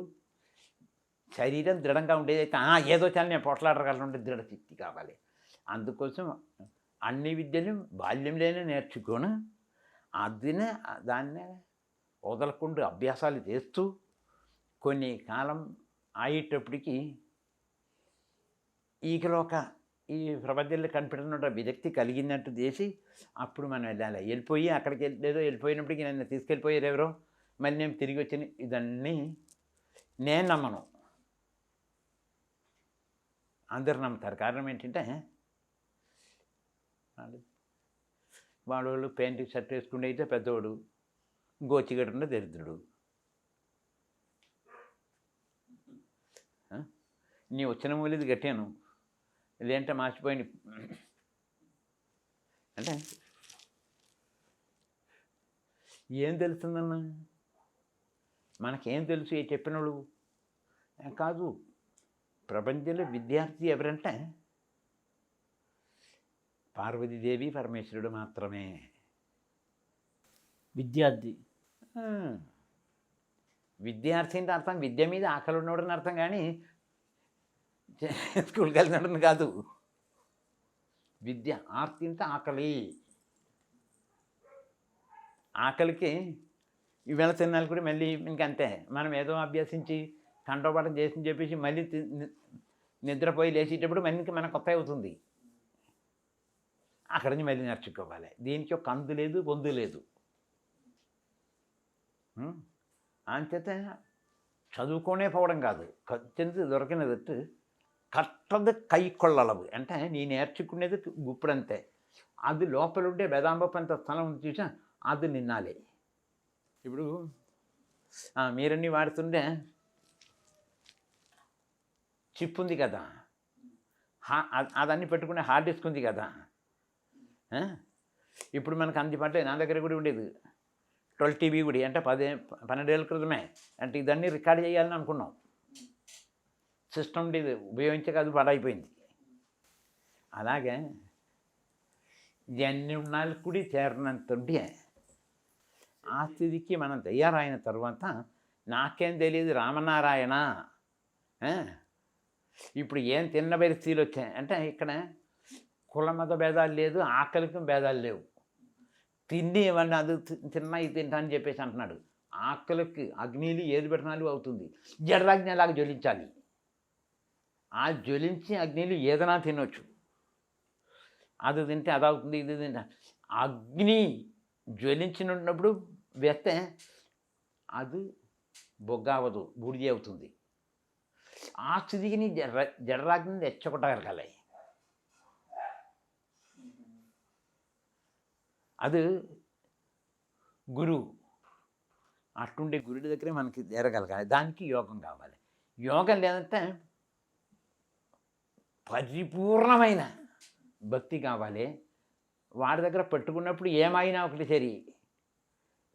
Speaker 2: శరీరం దృఢంగా ఉండేదైతే ఏదో చాలా నేను పొట్లాడగలను ఉండే దృఢశక్తి కావాలి. అందుకోసం అన్ని విద్యలు బాల్యంలోనే నేర్చుకొని దాన్నే వదలకుండా అభ్యాసాలు చేస్తూ కొన్ని కాలం అయ్యేటప్పటికి ఈ ప్రపంచంలో కనిపెట్టిన విరక్తి కలిగినట్టు చేసి అప్పుడు మనం వెళ్ళిపోయి అక్కడికి వెళ్ళిపోయినప్పటికీ నన్ను తీసుకెళ్ళిపోయారు ఎవరో, మళ్ళీ నేను తిరిగి వచ్చిన ఇదన్నీ నేను నమ్మను, అందరు నమ్ముతారు. కారణం ఏంటంటే వాళ్ళు ప్యాంటు షర్ట్ వేసుకుంటే అయితే పెద్దవాడు, గోచిగడున్న దరిద్రుడు. నీ వచ్చిన మూలిది కట్టాను, లేదంటే మార్చిపోయింది అంటే ఏం తెలుస్తుందన్న? మనకేం తెలుసు ఏ చెప్పినోడు కాదు. ప్రపంచంలో విద్యార్థి ఎవరంటే పార్వతీదేవి పరమేశ్వరుడు మాత్రమే
Speaker 1: విద్యార్థి.
Speaker 2: విద్యార్థి అంటే అర్థం విద్య మీద ఆకలి ఉన్నవాడని అర్థం, కానీ స్కూల్కి వెళ్ళినాడని కాదు. విద్య ఆర్తి అంటే ఆకలి. ఆకలికి ఈవేళ తిన్నాళ్ళు కూడా మళ్ళీ ఇంకంతే. మనం ఏదో అభ్యసించి కంఠోపాఠం చేసి చెప్పేసి మళ్ళీ నిద్రపోయి లేచేటప్పుడు మళ్ళీ మనకు కొత్త అవుతుంది. అక్కడి నుంచి మళ్ళీ నేర్చుకోవాలి. దీనికి ఒక అందు లేదు, పొందు లేదు. అంచేత చదువుకోనే పోవడం కాదు, ఖచ్చితంగా దొరికినదట్టు కట్టది కై కొళ్ళలవు అంటే నీ నేర్చుకునేది గుప్పుడంతే. అది లోపల ఉండే వేదాంబపంత స్థలం ఉంది చూసా, అది నిన్నాలి. ఇప్పుడు మీరన్నీ వాడుతుంటే చిప్ ఉంది కదా, అదన్నీ పెట్టుకునే హార్డ్ డిస్క్ ఉంది కదా. ఇప్పుడు మనకు అందుబాటులో నా దగ్గర కూడా ఉండేది 12 TB కూడా, అంటే 12 ఏళ్ళ క్రితమే. అంటే ఇదన్నీ రికార్డ్ చేయాలని అనుకున్నాం. సిస్టమ్ ఉండేది, ఉపయోగించక అది పాడైపోయింది. అలాగే జన్యున్నాళ్ళు కూడి చేరినంతుంటే ఆ స్థితికి మనం తయారైన తర్వాత నాకేం తెలియదు రామనారాయణ. ఆ? ఇప్పుడు ఏం తిన్న పరిస్థితులు వచ్చాయి అంటే ఇక్కడ కుల మత భేదాలు లేదు, ఆకలికి భేదాలు లేవు. తిండి ఇవన్నీ అది తిన్నా ఇది తింటా అని చెప్పేసి అంటున్నాడు. ఆకలికి అగ్నిలు ఏది పెట్టినాలు అవుతుంది. జఠరాగ్ని అలాగ జ్వలించాలి. ఆ జ్వలించి అగ్నిలు ఏదైనా తినొచ్చు. అది తింటే అది అవుతుంది, ఇది తింటే అగ్ని జ్వలించినప్పుడు వేస్తే అది బొగ్గ అవ్వదు, బూడిది అవుతుంది. ఆ స్థితికి జఠరాగ్ని తెచ్చకొట్టగలగాలి. అది గురువు. అట్టుండే గురుడి దగ్గరే మనకి చేరగలగాలి. దానికి యోగం కావాలి. యోగం లేదంటే పరిపూర్ణమైన భక్తి కావాలి. వాడి దగ్గర పెట్టుకున్నప్పుడు ఏమైనా ఒకటి సరి,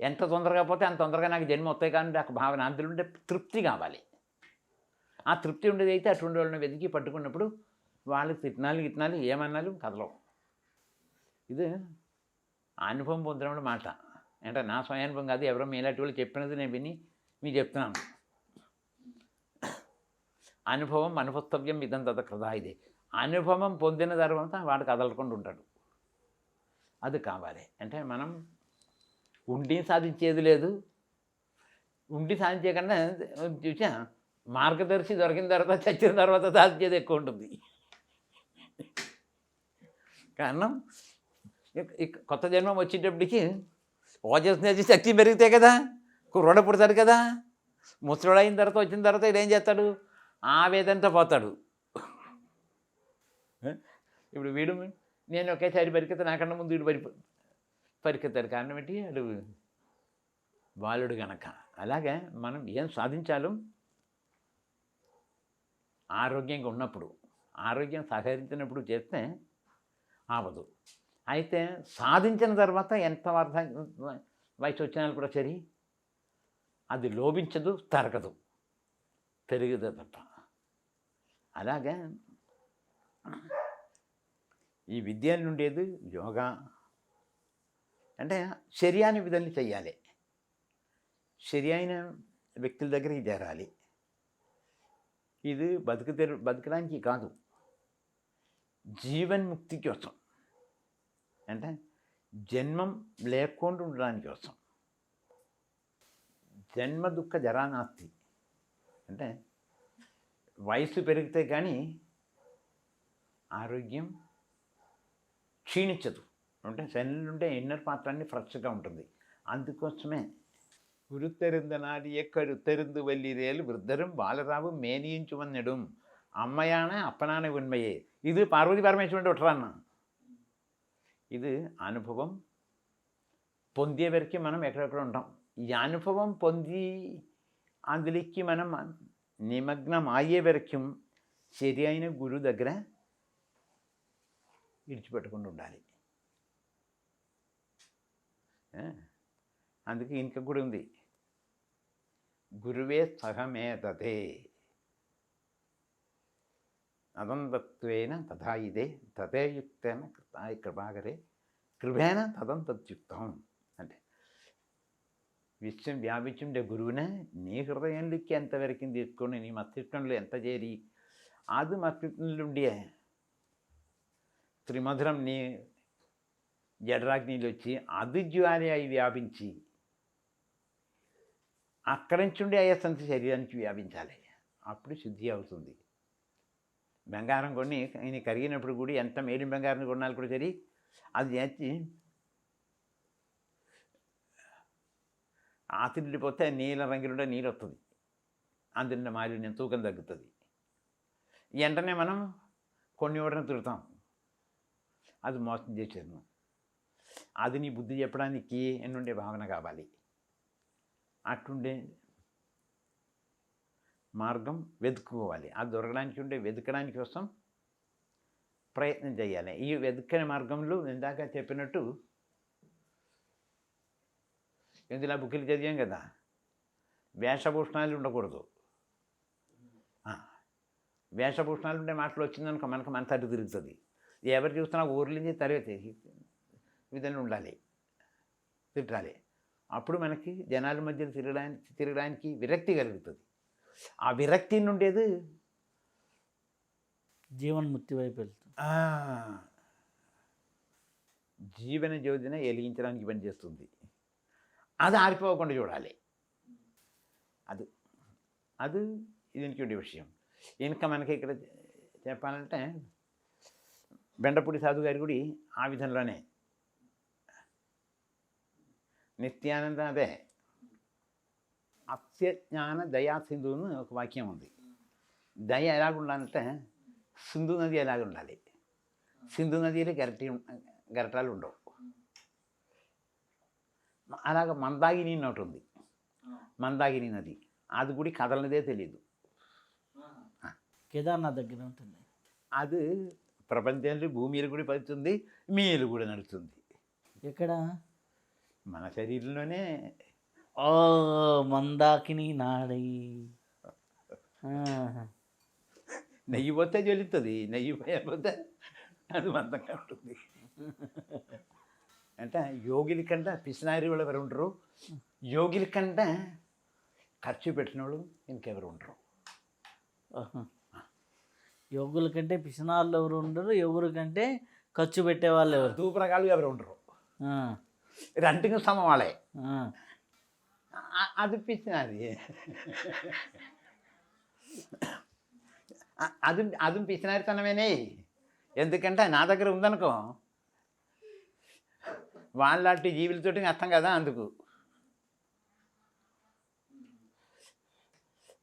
Speaker 2: ఎంత తొందరగా పోతే అంత తొందరగా నాకు జన్మ వస్తాయి కానీ నాకు భావన అందులో ఉండే తృప్తి కావాలి. ఆ తృప్తి ఉండేది అయితే అటువంటి వాళ్ళని వెతికి పట్టుకున్నప్పుడు వాళ్ళు తిట్టినాలు ఏమన్నాలు కదలవు. ఇది అనుభవం పొందిన మాట. అంటే నా స్వయానుభవం కాదు, ఎవరో మీలాంటి వాళ్ళు చెప్పినది నేను విని మీకు చెప్తున్నాను. అనుభవం అనుభవస్తవ్యం ఇదంతా కృదా. ఇది అనుభవం పొందిన తర్వాత వాడు కదలకుండా ఉంటాడు. అది కావాలి. అంటే మనం ఉండి సాధించేది లేదు. ఉండి సాధించే కన్నా చూసా మార్గదర్శి దొరికిన తర్వాత చచ్చిన తర్వాత సాధించేది ఎక్కువ ఉంటుంది. కారణం కొత్త జన్మం వచ్చేటప్పటికి ఓజస్నేసి శక్తి పెరిగితే కదా కుర్రోడ పుడతాడు కదా. ముసలోడు అయిన తర్వాత వచ్చిన తర్వాత ఇదేం చేస్తాడు, ఆవేదంతా పోతాడు. ఇప్పుడు వీడు నేను ఒకేసారి పరికెత్తా, నాకన్నా ముందు వీడు పరికెత్తాడు. కారణం ఏంటి, వాడు బాలుడు గనక. అలాగే మనం ఏం సాధించాలో ఆరోగ్యంగా ఉన్నప్పుడు, ఆరోగ్యం సహకరించినప్పుడు చేస్తే ఆవదు. అయితే సాధించిన తర్వాత ఎంత వయసు వచ్చినా కూడా సరే అది లోభించదు, తరగదు, పెరుగుదు తప్ప. అలాగే ఈ విద్యలు ఉండేది యోగా అంటే శరీరాన్ని విధులు చెయ్యాలి. సరి అయిన వ్యక్తుల దగ్గరికి చేరాలి. ఇది బతకడానికి కాదు, జీవన్ముక్తి కోసం. అంటే జన్మం లేకుండా ఉండడానికి కోసం. జన్మ దుఃఖ జరానాస్తి అంటే వయసు పెరిగితే కానీ ఆరోగ్యం క్షీణించదు. అంటే శరీరంలో ఉండే ఇన్నర్ పార్ట్ అన్నీ ఫ్రెష్గా ఉంటుంది. అందుకోసమే ఉరుత్తెరింద నాడి ఎక్కడుత్తెరిందు వల్లిరేలు వృద్ధరం బాలరావు మేనియించుమన్నెడుం అమ్మయాన అప్పనాన ఉన్మయే. ఇది పార్వతీ పరమేశ్వరుడు ఒట్టరాన్న. ఇది అనుభవం పొందే వరకు మనం ఎక్కడెక్కడ ఉంటాం. ఈ అనుభవం పొంది అందులోకి మనం నిమగ్నం అయ్యే వరకు సరి అయిన గురువు దగ్గర విడిచిపెట్టకుండా ఉండాలి. అందుకే ఇంకా కూడా ఉంది, గురువే సహమేతతే అదంతత్వేన తథా ఇదే తథేయుక్తేన కృతాయ కృపాకరే కృపేణ తదంతత్యుక్తం. అంటే విశ్వం వ్యాపించుండే గురువునే నీ హృదయంలోకి ఎంతవరకు తీసుకొని నీ మస్తిష్కంలో ఎంత చేరి అది మస్తిష్కంలో ఉండే త్రిమధురం నీ జఠరాగ్నిలో వచ్చి అది జ్వాలి అయి వ్యాపించి అక్కడి నుంచి ఉండే అయస్సంత శరీరానికి వ్యాపించాలి. అప్పుడు శుద్ధి అవుతుంది. బంగారం కొన్ని ఆయన కరిగినప్పుడు కూడా ఎంత మేలిం బంగారం కొన్నాళ్ళు కూడా సరి అది చేసి ఆతిరిపోతే నీల రంగులుండే నీరు వస్తుంది. అందులో మాలిన్యం తూకం తగ్గుతుంది. వెంటనే మనం కొన్ని ఓడని తిరుగుతాం, అది మోసం చేసేది. అది నీ బుద్ధి చెప్పడానికి ఎన్నుండే భావన కావాలి. అట్టుండే మార్గం వెతుక్కోవాలి. అది దొరకడానికి ఉండే వెతకడానికి కోసం ప్రయత్నం చేయాలి. ఈ వెతుకని మార్గంలో ఇందాక చెప్పినట్టు ఇందులో బుక్కులు చదివాం కదా, వేషభూషణాలు ఉండకూడదు. వేషభూషణాలు ఉండే మాటలు వచ్చిందనుకో మనకు మన తట్టు తిరుగుతుంది. ఎవరు చూస్తున్నా ఊర్ల నుంచి తరగతి విధంగా ఉండాలి, తిట్టాలి. అప్పుడు మనకి జనాల మధ్య తిరగడానికి విరక్తి కలుగుతుంది. ఆ విరక్తి నుండేది
Speaker 1: జీవన్ముక్తి వైపు వెళ్తుంది.
Speaker 2: జీవన జ్యోతిని వెలిగించడానికి పనిచేస్తుంది. అది ఆరిపోకుండా చూడాలి. అది అది దీనికి ఉండే విషయం. ఇంకా మనకి ఇక్కడ చెప్పాలంటే బెండపూడి సాధు గారి గుడి ఆ విధంలోనే. నిత్యానంద అదే అత్యజ్ఞాన దయా సింధు అని ఒక వాక్యం ఉంది. దయ ఎలాగుండాలంటే సింధు నది ఎలాగ ఉండాలి. సింధు నదిలో గరటాలు ఉండవు. అలాగ మందాగిని అని ఒకటి ఉంది, మందాగిని నది. అది గుడి కదలనిదే తెలియదు.
Speaker 1: కేదార్నాథ్ దగ్గర ఉంటుంది.
Speaker 2: అది ప్రపంచంలో భూమిలో కూడా పడుతుంది, మీలు కూడా నడుస్తుంది.
Speaker 1: ఎక్కడ?
Speaker 2: మన శరీరంలోనే.
Speaker 1: ఓ మందాకిని నాడై.
Speaker 2: నెయ్యి పోతే జ్వలిస్తుంది, నెయ్యి పోయకపోతే అది మందంగా ఉంటుంది. అంటే యోగిల కంటే పిసినారి వాళ్ళు ఎవరు ఉండరు, యోగిల కంటే ఖర్చు పెట్టిన వాళ్ళు ఇంకెవరు ఉండరు.
Speaker 1: యోగుల కంటే పిసినాళ్ళు ఎవరు ఉండరు, యోగుల కంటే ఖర్చు పెట్టేవాళ్ళు ఎవరు?
Speaker 2: దూపరగాళ్ళు ఎవరు ఉండరు. రెంటికి సమం వాళ్ళే. అది పిసినారి. అది పిసినారితనమేనే. ఎందుకంటే నా దగ్గర ఉందనుకో, వాళ్ళలాంటి జీవులతోటి అర్థం కదా. అందుకు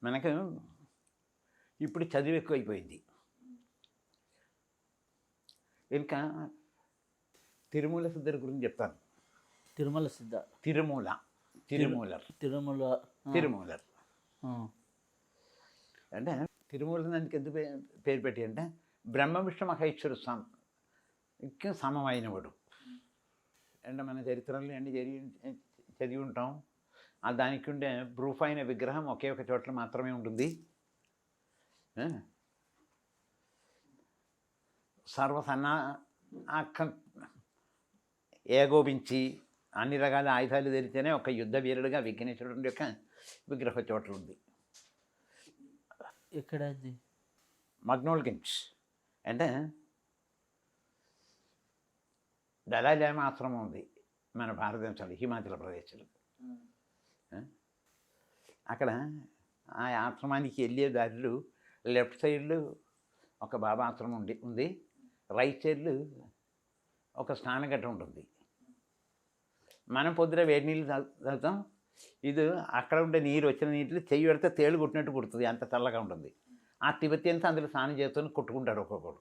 Speaker 2: మనకు ఇప్పుడు చదువు ఎక్కువైపోయింది. ఇంకా తిరుమల సిద్ధర్ గురించి చెప్తాను.
Speaker 1: తిరుమల సిద్ధ
Speaker 2: తిరుమూలర్ అంటే తిరుమల దానికి ఎందుకు పేరు పెట్టి అంటే బ్రహ్మ విష్ణు మహేశ్వర స్వామికి సమమైనవాడు. అంటే మన చరిత్రలో అన్ని చదివి ఉంటాం. దానికి ఉండే ప్రూఫ్ అయిన విగ్రహం ఒకే ఒక చోట్ల మాత్రమే ఉంటుంది. సర్వసన్నా ఏగోపించి అన్ని రకాల ఆయుధాలు ధరితేనే ఒక యుద్ధ వీరుడుగా విఘ్నేశ్వరుడు యొక్క విగ్రహ చోట్ల ఉంది.
Speaker 1: ఎక్కడ? అది
Speaker 2: మగ్నోల్గిన్స్ అంటే దళాయిలామా ఆశ్రమం ఉంది మన భారతదేశంలో, హిమాచల్ ప్రదేశ్లో. అక్కడ ఆ ఆశ్రమానికి వెళ్ళే దారిలో లెఫ్ట్ సైడ్లో ఒక బాబా ఆశ్రమం ఉంది, రైట్ సైడ్లో ఒక స్నానఘట్టం ఉంటుంది. మనం పొద్దున వేడి నీళ్ళు తాగుతాం. ఇది అక్కడ ఉండే నీరు, వచ్చిన నీటిలో చెయ్యి పెడితే తేలు కుట్టినట్టు కుడుతుంది, అంత చల్లగా ఉంటుంది. ఆ తిబెతియన్స్ అందులో స్నానం చేస్తూ కొట్టుకుంటారు ఒక్కొక్కడు,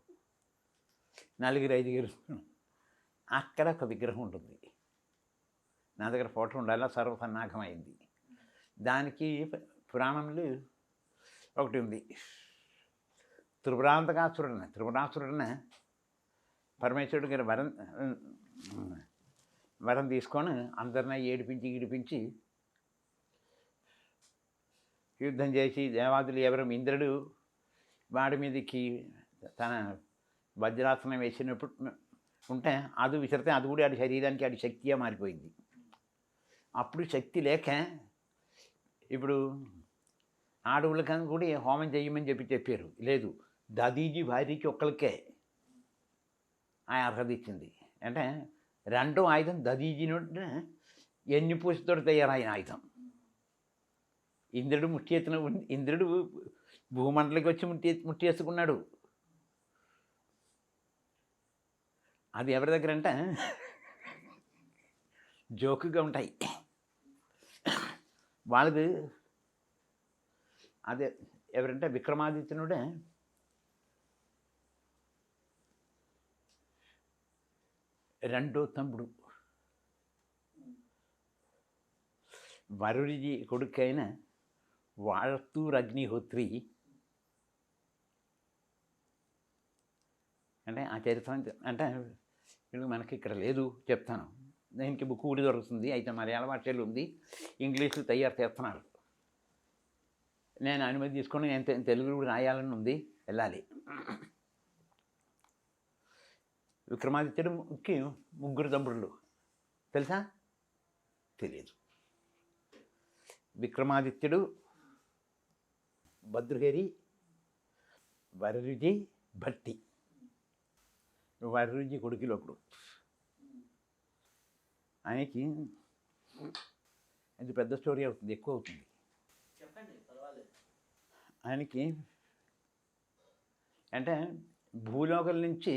Speaker 2: 4-5. అక్కడ ఒక విగ్రహం ఉంటుంది. నా దగ్గర ఫోటో ఉండాలి. సర్వసన్నాహమైంది. దానికి పురాణంలో ఒకటి ఉంది. త్రిపురాసురుడిని పరమేశ్వరుడు గారి వరం తీసుకొని అందరినీ ఏడిపించి యుద్ధం చేసి దేవాదులు ఎవరు ఇంద్రుడు వాడి మీదకి తన వజ్రాసనం వేసినప్పుడు ఉంటే అది విసిరితే అది కూడా ఆడి శరీరానికి ఆడి శక్తిగా మారిపోయింది. అప్పుడు శక్తి లేక ఇప్పుడు ఆడవులకని కూడా హోమం చేయమని చెప్పారు. లేదు, దదీజీ భార్యకి ఒక్కరికే ఆ అర్హత ఇచ్చింది. అంటే రెండో ఆయుధం దదీజీ నుండి ఎన్ని పూసతో తయారైన ఆయుధం. ఇంద్రుడు భూమండలికి వచ్చి ముట్టేసుకున్నాడు. అది ఎవరి దగ్గర అంటే జోకుగా ఉంటాయి వాళ్ళది. అదే ఎవరంటే విక్రమాదిత్యునుడే రెండో తమ్ముడు, వరుడి కొడుకైన వాళత్తూరు అగ్నిహోత్రి. అంటే ఆ చరిత్ర అంటే మనకి ఇక్కడ లేదు, చెప్తాను. దీనికి బుక్ కూడా దొరుకుతుంది. అయితే మలయాళ భాషలో ఉంది, ఇంగ్లీష్లో తయారు చేస్తున్నారు. నేను అనుమతి తీసుకొని నేను తెలుగు కూడా రాయాలని ఉంది, వెళ్ళాలి. విక్రమాదిత్యుడికి ముగ్గురు తమ్ముళ్ళు తెలుసా? తెలియదు. విక్రమాదిత్యుడు, భద్రగిరి, వరరుజి, భట్టి. వరరుజి కొడుకులు ఒకడు. ఆయనకి అది పెద్ద స్టోరీ అవుతుంది, ఎక్కువ అవుతుంది.
Speaker 1: చెప్పండి, పర్వాలేదు.
Speaker 2: ఆయనకి అంటే భూలోకం నుంచి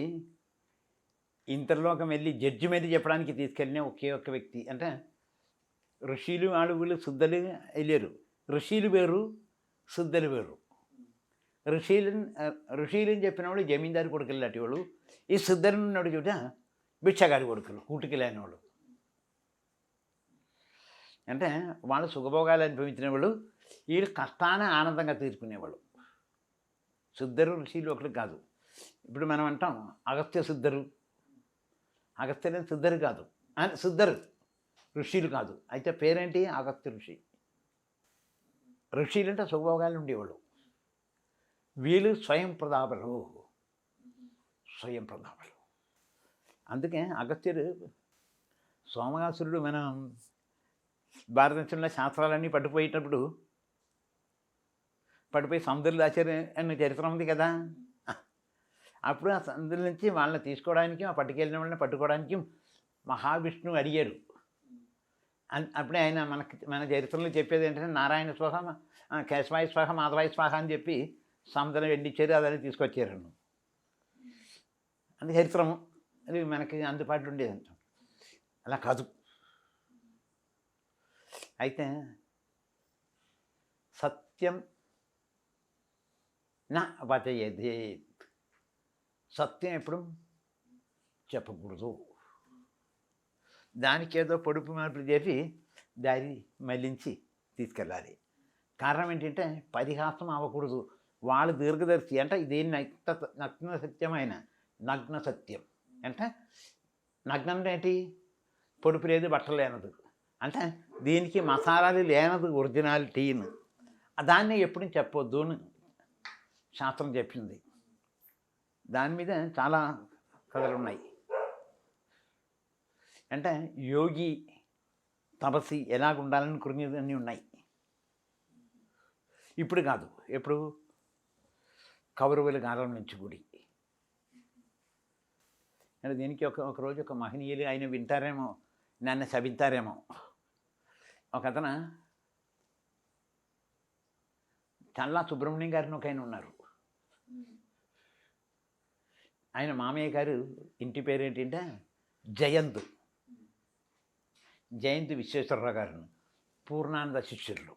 Speaker 2: ఇంతర్లోకం వెళ్ళి జడ్జిమెంట్ చెప్పడానికి తీసుకెళ్ళిన ఒకే ఒక్క వ్యక్తి. అంటే ఋషులు ఆడుగులు శుద్ధలు వెళ్ళారు. ఋషులు వేరు, శుద్ధలు వేరు. ఋషులని చెప్పినవాడు జమీందారు కొడుకులు లాంటి వాళ్ళు. ఈ శుద్ధలు ఉన్నాడు చూడ భిక్షగారి కొడుకులు, కూటికి లేని వాళ్ళు. అంటే వాళ్ళు సుఖభోగాలు అనుభవించిన వాళ్ళు, వీళ్ళు కష్టాన్ని ఆనందంగా తీర్చుకునేవాళ్ళు. శుద్ధరు ఋషులు ఒకటి కాదు. ఇప్పుడు మనం అంటాం అగస్త్య శుద్ధరు. అగస్త్యులని శుద్ధరు కాదు, శుద్ధరు ఋషులు కాదు. అయితే పేరేంటి? అగస్త్య ఋషి. ఋషులు అంటే సుఖభోగాలు ఉండేవాళ్ళు. వీళ్ళు స్వయం ప్రతాపలు. స్వయం ప్రతాపలు. అందుకే అగస్త్యుడు సోమయాసురుడు మనం భారతదేశంలో శాస్త్రాలన్నీ పడిపోయి సముద్రంలో దాచారు అనే చరిత్ర ఉంది కదా. అప్పుడు ఆ సముద్రం నుంచి వాళ్ళని తీసుకోవడానికి, ఆ పట్టుకెళ్ళిన వాళ్ళని పట్టుకోవడానికి మహావిష్ణువు అడిగారు. అప్పుడే ఆయన మన చరిత్రలో చెప్పేది ఏంటంటే నారాయణ స్వాహ, కేశవాయ స్వాహ, మాధవాయ స్వాహ అని చెప్పి సముద్రం వెళ్ళిచ్చారు. అదని తీసుకొచ్చారు. అది చరిత్రము. అది మనకి అందుబాటులో ఉండేది. అలా కాదు. అయితే సత్యం నా వచయదే. సత్యం ఎప్పుడు చెప్పకూడదు. దానికి ఏదో పొడుపు మార్పులు చేసి దారి మళ్ళించి తీసుకెళ్ళాలి. కారణం ఏంటంటే పరిహాసం అవ్వకూడదు. వాళ్ళు దీర్ఘదర్శి అంటే ఇది నగ్న సత్యమైన నగ్న సత్యం. అంటే నగ్నం ఏంటి? పొడుపు లేదు, బట్టలు లేనదు. అంటే దీనికి మసాలాలు లేనదు, ఒరిజినాలిటీని. దాన్ని ఎప్పుడు చెప్పొద్దు అని శాస్త్రం చెప్పింది. దాని మీద చాలా కథలు ఉన్నాయి. అంటే యోగి తపస్సి ఎలాగ ఉండాలని కొన్ని ఉన్నాయి. ఇప్పుడు కాదు, ఎప్పుడు కౌరవుల కాలం నుంచి గుడి. అంటే దీనికి ఒకరోజు ఒక మహనీయులు ఆయన వింటారేమో, నన్ను శపింతారేమో. ఒక అతను చల్లా సుబ్రహ్మణ్యం గారిని ఒక ఆయన ఉన్నారు. ఆయన మామయ్య గారు ఇంటి పేరు ఏంటంటే జయంత్ విశ్వేశ్వరరావు గారు, పూర్ణానంద శిష్యులు.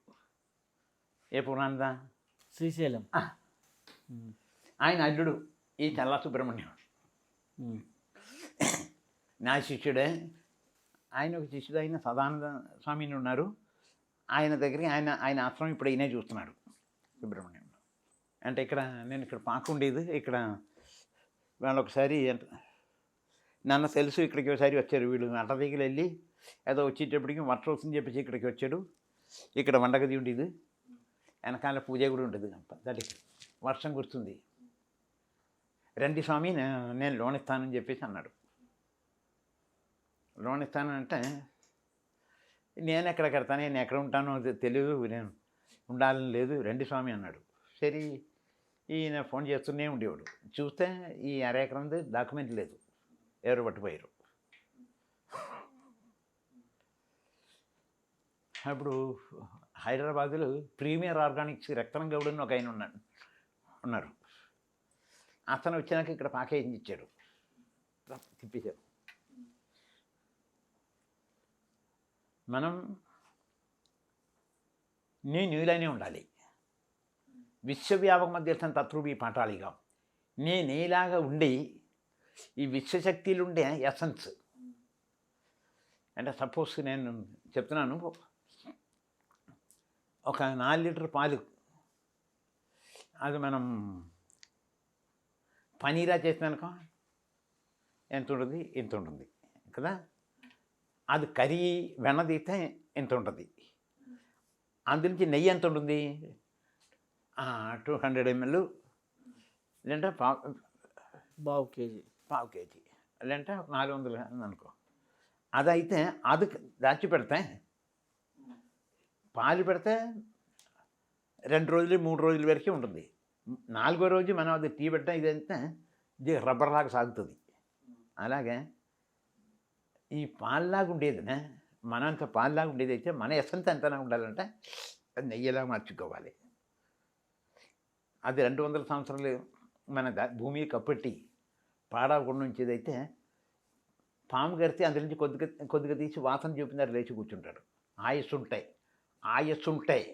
Speaker 2: ఏ పూర్ణానంద?
Speaker 1: శ్రీశైలం.
Speaker 2: ఆయన అల్లుడు ఈ చల్లా సుబ్రహ్మణ్యం. నా శిష్యుడే. ఆయన ఒక శిష్యుడు అయిన సదానంద స్వామిని ఉన్నారు. ఆయన దగ్గరికి ఆయన ఆశ్రమం ఇప్పుడు ఈయనే చూస్తున్నాడు, సుబ్రహ్మణ్యం. అంటే నేను ఇక్కడ పాకుండేది. ఇక్కడ వాళ్ళు ఒకసారి నన్ను తెలుసు, ఇక్కడికి ఒకసారి వచ్చారు వీళ్ళు. అటదిగిలు వెళ్ళి ఏదో వచ్చేటప్పటికి వర్షం వస్తుందని చెప్పేసి ఇక్కడికి వచ్చాడు. ఇక్కడ వంటగది ఉండేది, వెనకాల పూజ కూడా ఉంటుంది. దానికి వర్షం కురుస్తుంది. రండి స్వామి, నేను లోన్ ఇస్తానని చెప్పేసి అన్నాడు. లోన్ ఇస్తానంటే నేను ఎక్కడ కడతాను, నేను ఎక్కడ ఉంటానో తెలియదు, నేను ఉండాలని లేదు, రండి స్వామి అన్నాడు. సరే ఈయన ఫోన్ చేస్తూనే ఉండేవాడు. చూస్తే ఈ అరెకరంది డాక్యుమెంట్ లేదు, ఎవరు పట్టుపోయారు. అప్పుడు హైదరాబాదులో ప్రీమియర్ ఆర్గానిక్స్ రక్తం గౌడ్ అని ఒక ఆయన ఉన్నారు. అతను వచ్చినాక ఇక్కడ ప్యాకేజ్ ఇచ్చాడు, తిప్పేశారు. మనం నీలానే ఉండాలి. విశ్వవ్యాపక మధ్య తత్రూపి పాఠాలిగా నేనేలాగా ఉండి ఈ విశ్వశక్తిలు ఉండే ఎసెన్స్. అంటే సపోజ్ నేను చెప్తున్నాను, ఒక 4 లీటర్ పాలు అది మనం పనీరా చేసినానుకో ఎంత ఉంటుంది, ఇంత ఉంటుంది కదా. అది కరిగి వెన్న తీస్తే ఎంత ఉంటుంది. అందులోంచి నెయ్యి ఎంత ఉంటుంది, 200 ml, లేదంటే పావు కేజీ. లేదంటే 400 అనుకో. అదైతే అది దాచి పెడితే పాలు పెడితే 2 రోజులు 3 రోజుల వరకే ఉంటుంది. 4వ రోజు మనం అది టీ పెట్టాం ఇదంతా ఇది రబ్బర్లాగా సాగుతుంది. అలాగే ఈ పాల్లాగా ఉండేదినే మనంత పాల్లాగా ఉండేది అయితే మన ఎసెన్స్ ఎంతలా ఉండాలంటే అది నెయ్యిలా మార్చుకోవాలి. అది 200 సంవత్సరాలు మన భూమి కప్పట్టి పాడవకుండా ఉంచేదైతే పాము కడితే అందులో నుంచి కొద్దిగా తీసి వాసన చూపినారు లేచి కూర్చుంటాడు. ఆయుస్సు ఉంటాయి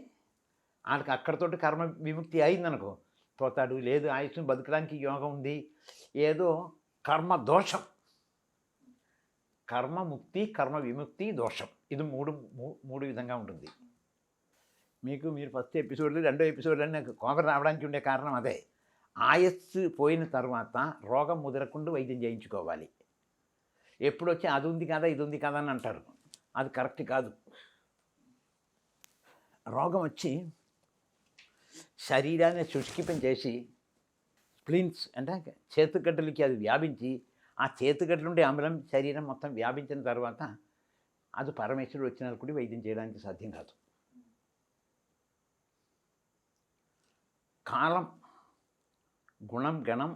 Speaker 2: వాళ్ళకి అక్కడతోటి కర్మ విముక్తి అయిందనుకో పోతాడు. లేదు ఆయుస్సును బతకడానికి యోగం ఉంది, ఏదో కర్మ దోషం, కర్మ ముక్తి కర్మ విముక్తి దోషం, ఇది మూడు విధంగా ఉంటుంది. మీరు ఫస్ట్ ఎపిసోడ్లు 2వ ఎపిసోడ్లు నాకు కోపం రావడానికి ఉండే కారణం అదే. ఆయస్సు పోయిన తర్వాత రోగం ముదరకుండా వైద్యం చేయించుకోవాలి. ఎప్పుడొచ్చి అది ఉంది కదా ఇది ఉంది కదా అని అంటారు, అది కరెక్ట్ కాదు. రోగం వచ్చి శరీరాన్ని శుష్కిపం చేసి స్ప్లిన్స్ అంటే చేతుగడ్డలకి అది వ్యాపించి ఆ చేతుగడ్డలు ఉండే అమలం శరీరం మొత్తం వ్యాపించిన తర్వాత అది పరమేశ్వరుడు వచ్చిన కూడా వైద్యం చేయడానికి సాధ్యం కాదు. కాలం గుణం గణం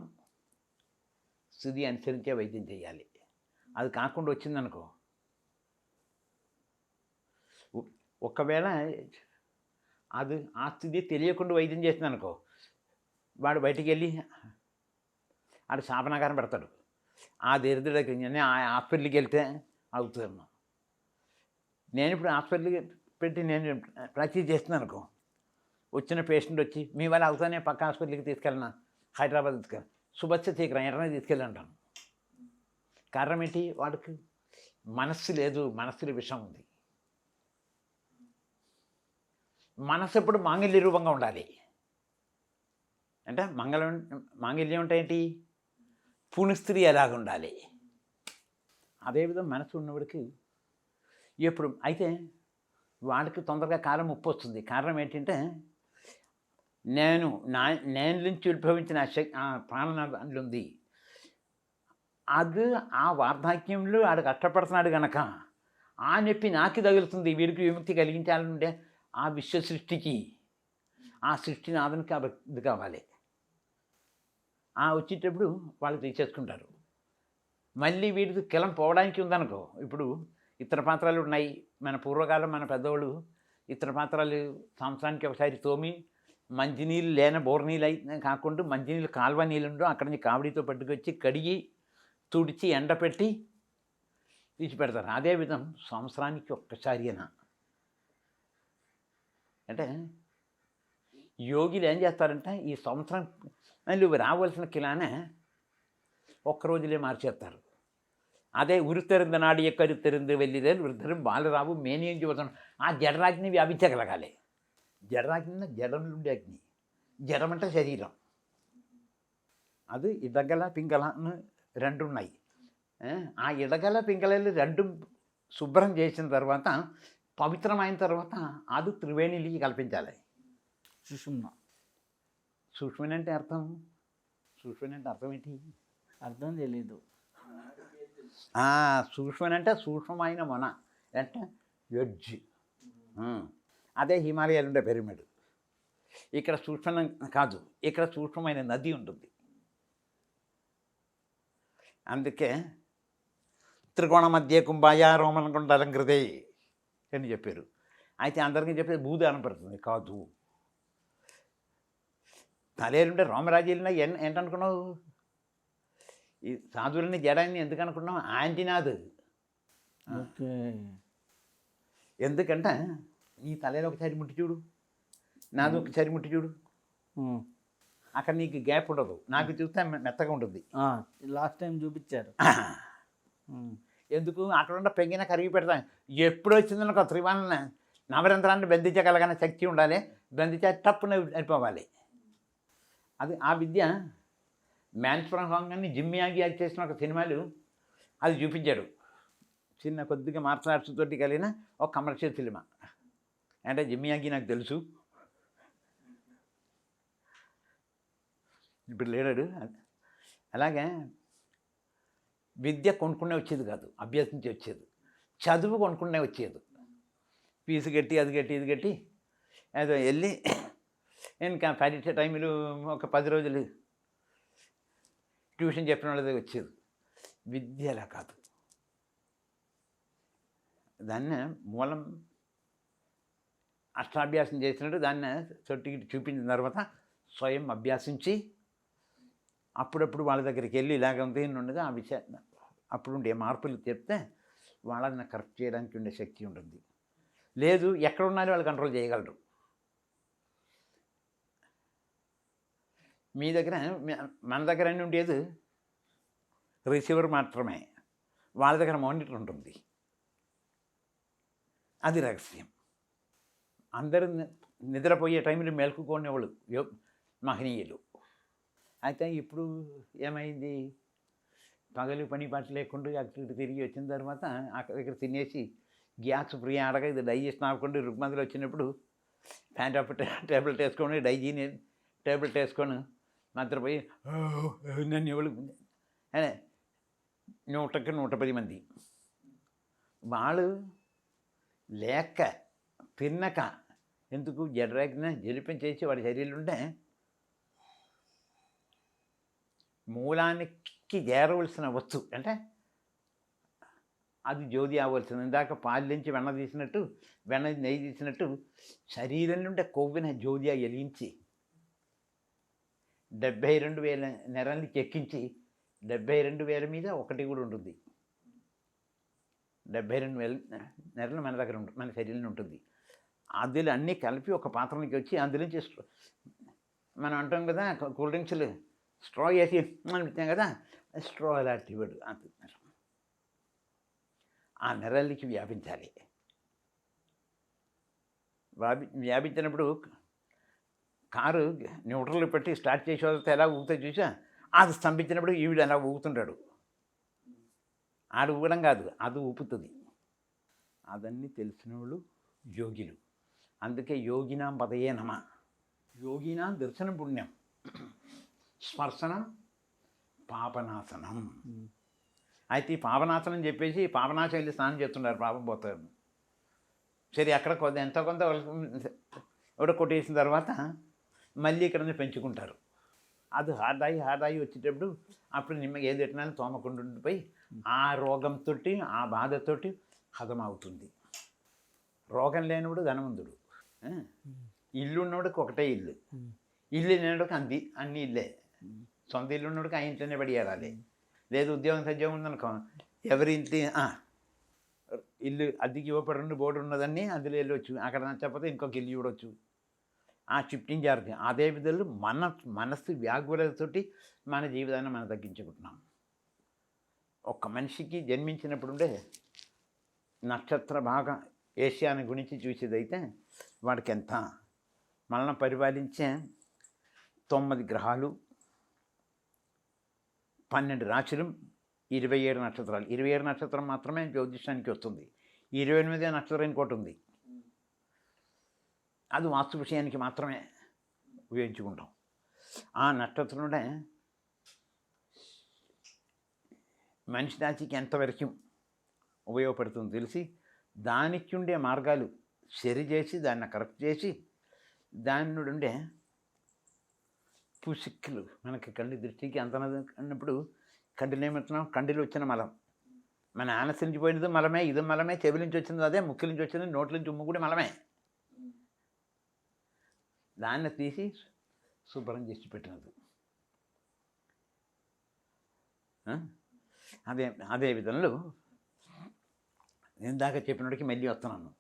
Speaker 2: స్థితి అనుసరించే వైద్యం చేయాలి. అది కాకుండా వచ్చిందనుకో ఒకవేళ అది ఆ స్థితి తెలియకుండా వైద్యం చేసిందనుకో వాడు బయటికి వెళ్ళి ఆడు శాపనాగారం పెడతాడు. ఆ దరిద్రుడికి నేను హాస్పిటల్కి వెళ్తే అవుతుందమ్మా. నేను ఇప్పుడు హాస్పిటల్కి పెట్టి నేను ప్రాక్టీస్ చేస్తున్నాను అనుకో, వచ్చిన పేషెంట్ వచ్చి మీ వల్ల అవుతానే పక్క హాస్పిటల్కి తీసుకెళ్ళినా హైదరాబాద్ తీసుకెళ్ళి శుభస్య శీఘ్రం ఎర్రనే తీసుకెళ్ళి అంటాను. కారణం ఏంటి? వాడికి మనస్సు లేదు, మనస్సులో విషం ఉంది. మనస్సు ఎప్పుడు మాంగళ్య రూపంగా ఉండాలి. అంటే మాంగళ్యం అంటే ఏంటి? పునిస్త్రీ ఎలాగ ఉండాలి. అదేవిధంగా మనసు ఉన్నవాడికి ఎప్పుడు అయితే వాడికి తొందరగా కాలం ముప్పు వస్తుంది. కారణం ఏంటంటే నేను నుంచి ఉద్భవించిన ప్రాణనాథంలో ఉంది. అది ఆ వార్ధాక్యంలో ఆడు కష్టపడుతున్నాడు కనుక ఆ నొప్పి నాకు తగులుతుంది. వీడికి విముక్తి కలిగించాలంటే ఆ విశ్వ సృష్టికి ఆ సృష్టినాథనికి ఇది కావాలి. వచ్చేటప్పుడు వాళ్ళు తీసేసుకుంటారు. మళ్ళీ వీడికి కిలం పోవడానికి ఉందనుకో, ఇప్పుడు ఇతర పాత్రలు ఉన్నాయి. మన పూర్వకాలం మన పెద్దవాళ్ళు ఇతర పాత్రలు సంవత్సరానికి ఒకసారి తోమి మంచినీళ్ళు లేని బోర్ నీళ్ళు అయితే కాకుండా మంచినీళ్ళు కాలువ నీళ్ళు అక్కడి నుంచి కావిడితో పట్టుకొచ్చి కడిగి తుడిచి ఎండపెట్టి తీసిపెడతారు. అదేవిధం సంవత్సరానికి ఒక్కసారి అంటే యోగిలు ఏం చేస్తారంటే ఈ సంవత్సరం నువ్వు రావాల్సిన కిలానే ఒక్కరోజులే మార్చేస్తారు. అదే ఉరితెరింద నాడియ కరుతెరింది వెళ్ళిదేలు వృద్ధరం బాలరావు మేనియం చూస్తాను. ఆ జడరాగ్ని వ్యాపించగలగాలి. జడరాగ్ని జడంలుండే అగ్ని, జడం అంటే శరీరం. అది ఇడగల పింగళ 2 ఉన్నాయి. ఆ ఇడగల పింగళలు 2 శుభ్రం చేసిన తర్వాత పవిత్రమైన తర్వాత అది త్రివేణిలికి కల్పించాలి. సూక్ష్మని అంటే అర్థం ఏంటి?
Speaker 1: అర్థం తెలీదు.
Speaker 2: సూక్ష్మని అంటే సూక్ష్మమైన మొన అంటే ఎడ్జ్. అదే హిమాలయాలు ఉండే పిరమిడ్. ఇక్కడ సూక్ష్మ కాదు, ఇక్కడ సూక్ష్మమైన నది ఉంటుంది. అందుకే త్రికోణ మధ్య కుంభాయ రోమన్ గుండాలం కృదే అని చెప్పారు. అయితే అందరికీ చెప్పేది భూదానం పడుతుంది కాదు. తలేలుంటే రోమరాజీలున్నా ఏంటనుకున్నావు? ఈ సాధువులని జడాన్ని ఎందుకు అనుకున్నావు? ఆంటీనాథ్.
Speaker 1: ఓకే.
Speaker 2: ఎందుకంటే నీ తలేలో ఒకసారి ముట్టి చూడు, నాది ఒకసారి ముట్టి చూడు, అక్కడ నీకు గ్యాప్ ఉండదు. నాకు చూస్తే మెత్తగా ఉంటుంది.
Speaker 1: లాస్ట్ టైం చూపించారు.
Speaker 2: ఎందుకు? అక్కడ ఉన్న పెంగిన కరిగి పెడతాను. ఎప్పుడు వచ్చిందనుకో త్రివాణ నవరంధ్రాన్ని బంధించగలగన శక్తి ఉండాలి. బంధించే తప్పున వెళ్ళిపోవాలి. అది ఆ విద్య. మ్యాన్స్ ఫ్రమ్ హాంగ్ అని జిమ్మి యాగి యాక్ట్ చేసిన ఒక సినిమాలు అది చూపించాడు. చిన్న కొద్దిగా మార్షల్ ఆర్ట్స్ తోటి కలిగిన ఒక కమర్షియల్ సినిమా. అంటే జిమ్మి యాగి నాకు తెలుసు, ఇప్పుడు లేడాడు. అలాగే విద్య కొనుక్కునే వచ్చేది కాదు, అభ్యసించి వచ్చేది. చదువు కొనుక్కునే వచ్చేది. ఫీజు కట్టి అది కట్టి ఇది కట్టి ఏదో వెళ్ళి ఇంకా పరీక్ష టైంలో ఒక 10 రోజులు ట్యూషన్ చెప్పిన వాళ్ళది వచ్చేది. విద్య అలా కాదు. దాన్ని మూలం అష్టాభ్యాసం చేసినట్టు దాన్ని సర్టిఫికెట్ చూపించిన తర్వాత స్వయం అభ్యాసించి అప్పుడప్పుడు వాళ్ళ దగ్గరికి వెళ్ళి ఇలాగ ఉంది ఉండదు ఆ విషయం అప్పుడు ఉండే మార్పులు చెప్తే వాళ్ళని కరెక్ట్ చేయడానికి ఉండే శక్తి ఉంటుంది. లేదు ఎక్కడ ఉన్నారో వాళ్ళు కంట్రోల్ చేయగలరు. మీ దగ్గర మన దగ్గర అన్నీ ఉండేది రిసీవర్ మాత్రమే, వాళ్ళ దగ్గర మానిటర్ ఉంటుంది. అది రహస్యం. అందరూ నిద్రపోయే టైంలో మెలకుకోనేవాళ్ళు మహనీయులు. అయితే ఇప్పుడు ఏమైంది, పగలు పని పాట లేకుండా అటు ఇటు తిరిగి వచ్చిన తర్వాత అక్కడ దగ్గర తినేసి గ్యాస్ ఫ్రీ ఆడగా ఇది డైజెషన్ అవ్వకుండా రుగ్మతులు వచ్చినప్పుడు ప్యాంట్ అప్ టేబుల్ వేసుకొని డైజీని టేబుల్ వేసుకొని నిద్రపోయి నన్ను ఎవరు 100కి 110 మంది వాళ్ళు లేక తిన్నక ఎందుకు జడరేగిన జలిపం చేసి వాడి శరీరంలో ఉంటే మూలానికి చేరవలసిన వస్తువు అంటే అది జ్యోతి అవ్వాల్సింది. ఇందాక పాలు నుంచి వెన్న తీసినట్టు వెన్న నెయ్యి తీసినట్టు శరీరంలో ఉండే కొవ్విన జ్యోతి వెలిగించి 72,000 నెరల్ని చెక్కించి 72,000 మీద ఒకటి కూడా ఉంటుంది. 72,000 నెరలు మన దగ్గర ఉంటుంది, మన శరీరంలో ఉంటుంది. అందులో అన్నీ కలిపి ఒక పాత్రలోకి వచ్చి అందులోంచి మనం అంటాం కదా కూల్ డ్రింక్స్లు స్ట్రా వేసి మనం ఇచ్చాం కదా, స్ట్రా అలాంటి ఇవ్వడు అంటున్నారు. ఆ నెరళ్ళకి వ్యాపించాలి. వ్యాపించినప్పుడు కారు న్యూట్రల్ పెట్టి స్టార్ట్ చేసే వస్తే ఎలా ఊగుతా చూసా, అది స్తంభించినప్పుడు ఈవిడ ఎలా ఊగుతుంటాడు. ఆడు ఊగడం కాదు, అది ఊపుతుంది. అదన్నీ తెలిసిన వాళ్ళు యోగిలు. అందుకే యోగినాం పదయే నమ. యోగినాం దర్శనం పుణ్యం, స్పర్శనం పాపనాశనం. అయితే ఈ పాపనాశనం చెప్పేసి పాపనాశం వెళ్ళి స్నానం చేస్తున్నారు, పాపం పోతారు. సరే అక్కడ ఎంతో కొంత కొట్టేసిన తర్వాత మళ్ళీ ఇక్కడ పెంచుకుంటారు. అది హార్డాయి వచ్చేటప్పుడు అప్పుడు నిమ్మకి ఏది పెట్టినా తోమకుండా ఉండిపోయి ఆ రోగంతో ఆ బాధతోటి హతమవుతుంది. రోగం లేనివాడు ధనవంతుడు. ఇల్లు ఉన్నవాడికి ఒకటే ఇల్లు, ఇల్లు లేనివాడికి అన్ని ఇల్లే. సొంత ఇల్లు ఉన్నవాడికి ఆ ఇంట్లోనే పడి ఏడాలి. లేదు ఉద్యోగం సద్యోగం ఉందనుకో ఎవరి ఇంటి ఇల్లు అద్దెకి ఇవ్వబడి బోర్డు ఉన్నదాన్ని అందులో వెళ్ళొచ్చు. అక్కడ నచ్చకపోతే ఇంకొక ఇల్లు ఇవ్వడవచ్చు. ఆ షిఫ్టింగ్ చార్జ్. అదే విధంగా మనస్సు వ్యాకులతోటి మన జీవితాన్ని మనం తగ్గించుకుంటున్నాం. ఒక మనిషికి జన్మించినప్పుడుండే నక్షత్ర భాగం ఏషియాని గురించి చూసేదైతే వాడికి ఎంత మనల్ని పరిపాలించే 9 గ్రహాలు, 12 రాశులు, 27 నక్షత్రాలు. 27 నక్షత్రం మాత్రమే జ్యోతిష్యానికి వస్తుంది. 28వ నక్షత్రం ఇంకోటి ఉంది, అది వాస్తు విషయానికి మాత్రమే ఉపయోగించుకుంటాం. ఆ నక్షత్రంలో మనిషి దాచికి ఎంతవరకు ఉపయోగపడుతుందో తెలిసి దానికి ఉండే మార్గాలు సరి చేసి దాన్ని కరెక్ట్ చేసి దాని నుండి ఉండే పుసిక్కులు మనకి కంటి దృష్టికి అంత అన్నప్పుడు కంటిలో ఏమవుతున్నాం, కంటిలో వచ్చిన మలం మన ఆనసించిపోయినది మలమే, ఇది మలమే, చెవి నుంచి వచ్చింది అదే, ముక్కు నుంచి వచ్చింది, నోట్ల నుంచి ఉమ్ము కూడా మలమే. దాన్ని తీసి శుభ్రం చేసి పెట్టినది. అదే విధంలో నేను దాకా చెప్పినడికి మళ్ళీ వస్తున్నాను.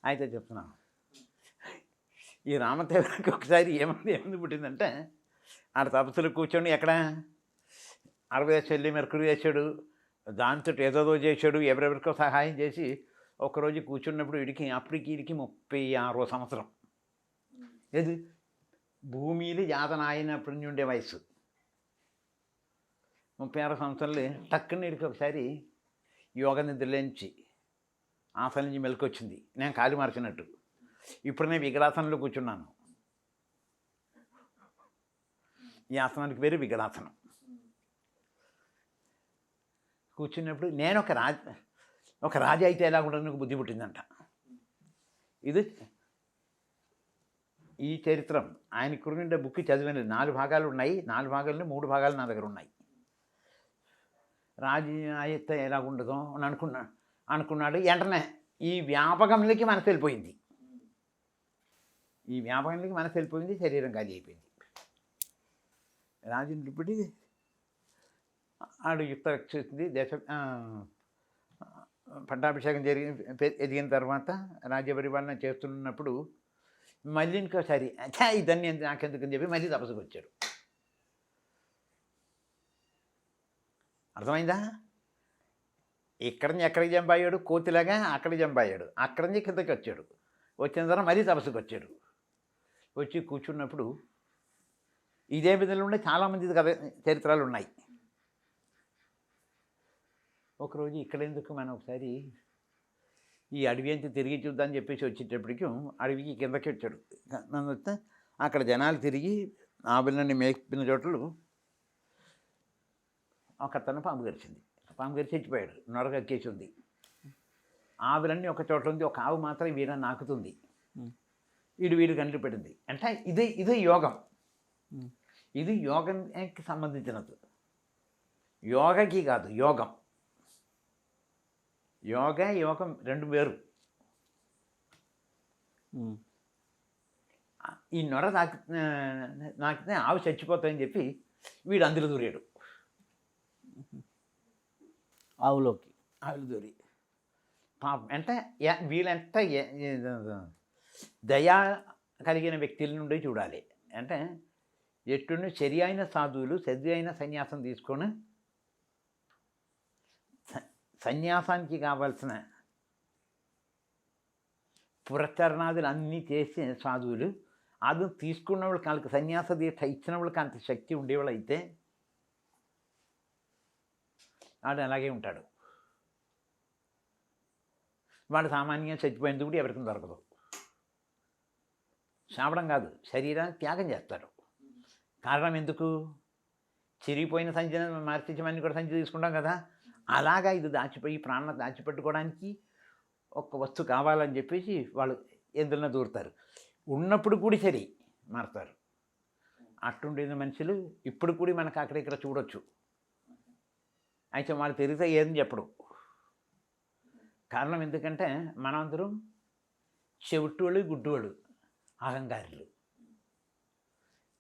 Speaker 2: అయితే చెప్తున్నాను, ఈ రామదేవుడికి ఒకసారి ఏమంది పుట్టిందంటే ఆడ తపస్సులు కూర్చొని ఎక్కడ 60 చెల్లి మెరుకుడు చేశాడు, దాంతో ఏదో చేశాడు, ఎవరెవరికో సహాయం చేసి ఒకరోజు కూర్చున్నప్పుడు అప్పటికి 36వ సంవత్సరం. ఏది భూమిలో యాతన అయినప్పటి ఉండే వయసు 36 సంవత్సరాలు. టక్కున వీడికి ఒకసారి యోగ నిద్రలేంచి ఆసనం నుంచి మెలకు వచ్చింది. నేను కాలు మార్చినట్టు ఇప్పుడు నేను వికలాసనంలో కూర్చున్నాను. ఈ ఆసనానికి పేరు వికలాసనం. కూర్చున్నప్పుడు నేను ఒక రాజు అయితే ఎలా ఉండదు నాకు బుద్ధి పుట్టిందంట. ఇది ఈ చరిత్రం ఆయన కురిగిండే బుక్ చదివినది 4 భాగాలు ఉన్నాయి. 4 భాగాలని 3 భాగాలు నా దగ్గర ఉన్నాయి. రాజు అయితే ఎలా ఉండదో అని అనుకున్నాడు. వెంటనే ఈ వ్యాపకంలోకి మనసు వెళ్ళిపోయింది. శరీరం ఖాళీ అయిపోయింది. రాజుని ఇప్పుడు ఆడు యుక్త వచ్చింది. పట్టాభిషేకం ఎదిగిన తర్వాత రాజ్య పరిపాలన చేస్తున్నప్పుడు మళ్ళీ ఇంకోసారి ఇదన్నీ నాకెందుకని చెప్పి మళ్ళీ తపస్సుకు వచ్చాడు. అర్థమైందా? ఇక్కడ నుంచి ఎక్కడికి జంప్ అయ్యాడు, కోతిలాగా అక్కడికి జంప్ అయ్యాడు. అక్కడి నుంచి కిందకి వచ్చాడు. వచ్చిన తర్వాత మళ్ళీ తపస్సుకు వచ్చాడు. వచ్చి కూర్చున్నప్పుడు ఇదే విధంగా ఉండే చాలామంది కథ చరిత్రలు ఉన్నాయి. ఒకరోజు ఇక్కడెందుకు మనం ఒకసారి ఈ అడవి అంతా తిరిగి చూద్దామని చెప్పేసి వచ్చేటప్పటికి అడవికి కిందకి వచ్చాడు. నన్ను వస్తే అక్కడ జనాలు తిరిగి ఆవులని మేపిన చోట్లు ఒక అతను పాము గరిచింది. పాము గరిచి చచ్చిపోయాడు. నొరగక్కేసి ఉంది. ఆవులన్నీ ఒక చోట ఉంది. ఒక ఆవు మాత్రం వీడ నాకుతుంది. వీడు కంటి పెట్టింది. అంటే ఇది యోగం. ఇది యోగానికి సంబంధించినది. యోగకి కాదు, యోగం. యోగం రెండు వేరు. ఈ నొర నాకితే ఆవు చచ్చిపోతాయని చెప్పి వీడు అందులో దూరాడు. ఆవులు దూరి పాపం అంటే వీళ్ళంట దయా కలిగిన వ్యక్తుల నుండి చూడాలి. అంటే ఎట్టుండి సరి అయిన సాధువులు సరి అయిన సన్యాసం తీసుకొని సన్యాసానికి కావాల్సిన పురచరణాదులు అన్నీ చేసే సాధువులు అది తీసుకున్న వాళ్ళకి వాళ్ళకి సన్యాస దీక్ష ఇచ్చిన వాళ్ళకి అంత శక్తి ఉండేవాళ్ళు అయితే వాడు అలాగే ఉంటాడు. వాడు సామాన్యంగా చచ్చిపోయేందుకు కూడా ఎవరికి దొరకదు. చావడం కాదు, శరీరాన్ని త్యాగం చేస్తాడు. కారణం ఎందుకు? చిరిగిపోయిన సంచిని మార్చిమని కూడా సంచి తీసుకుంటాం కదా, అలాగా ఇది దాచిపోయి ప్రాణం దాచిపెట్టుకోవడానికి ఒక వస్తువు కావాలని చెప్పేసి వాళ్ళు ఎందులో దూరుతారు. ఉన్నప్పుడు కూడా సరి మారుతారు. అట్టుండేది మనుషులు ఇప్పుడు కూడా మనకు అక్కడిక్కడ చూడొచ్చు. అయితే వాళ్ళు తిరిగితే ఏదని చెప్పడు. కారణం ఎందుకంటే మనందరం చెవిటోళ్ళు గుడ్డోళ్ళు అహంకారులు.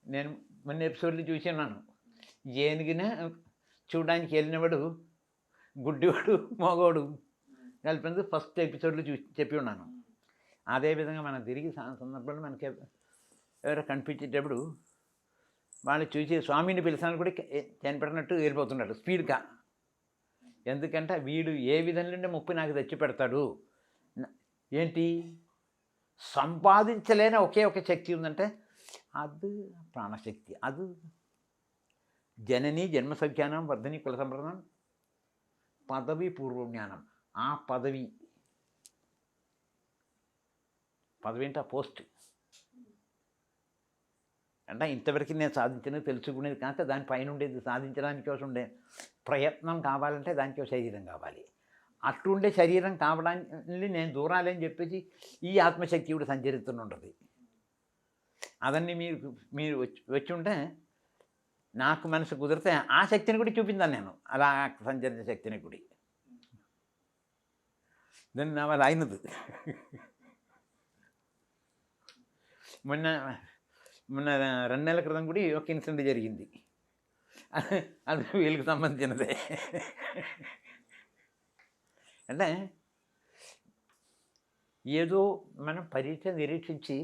Speaker 2: నేను మొన్న ఎపిసోడ్లు చూసి ఉన్నాను. ఏనుగిన చూడడానికి వెళ్ళినవాడు గుడ్డివాడు మగవాడు కలిపినందుకు ఫస్ట్ ఎపిసోడ్లు చెప్పి ఉన్నాను. అదేవిధంగా మనం తిరిగి సందర్భంలో మనకి ఎవరో కనిపించేటప్పుడు వాళ్ళు చూసి స్వామిని పిలిచినా కూడా చనిపెట్టినట్టు వెళ్ళిపోతున్నాడు స్పీడ్గా. ఎందుకంటే వీడు ఏ విధంగా ముప్పి నాకు తెచ్చి పెడతాడు. ఏంటి సంపాదించలేని ఒకే ఒక శక్తి ఉందంటే అది ప్రాణశక్తి. అది జనని జన్మ సంఖ్యానం వర్ధని కుల సంప్రదానం పదవి పూర్వజ్ఞానం. ఆ పదవి ఏంటి? ఆ పోస్ట్ అంటే ఇంతవరకు నేను సాధించినది తెలుసుకునేది కాక దానిపైన ఉండేది సాధించడానికి కోసం ఉండే ప్రయత్నం కావాలంటే దానికి శరీరం కావాలి. అట్టుండే శరీరం కావడానికి నేను దూరాలని చెప్పేసి ఈ ఆత్మశక్తి కూడా సంచరిస్తుంటుంది. అవన్నీ మీరు వచ్చి ఉంటే నాకు మనసు కుదిరితే ఆ శక్తిని కూడా చూపించాను నేను. అలా సంచరించే శక్తిని కూడా దాన్ని నా వాళ్ళు అయినది. మొన్న 2 నెలల క్రితం కూడా ఒక ఇన్సిడెంట్ జరిగింది. అది వీళ్ళకి సంబంధించినదే. అంటే ఏదో మనం నిరీక్షించి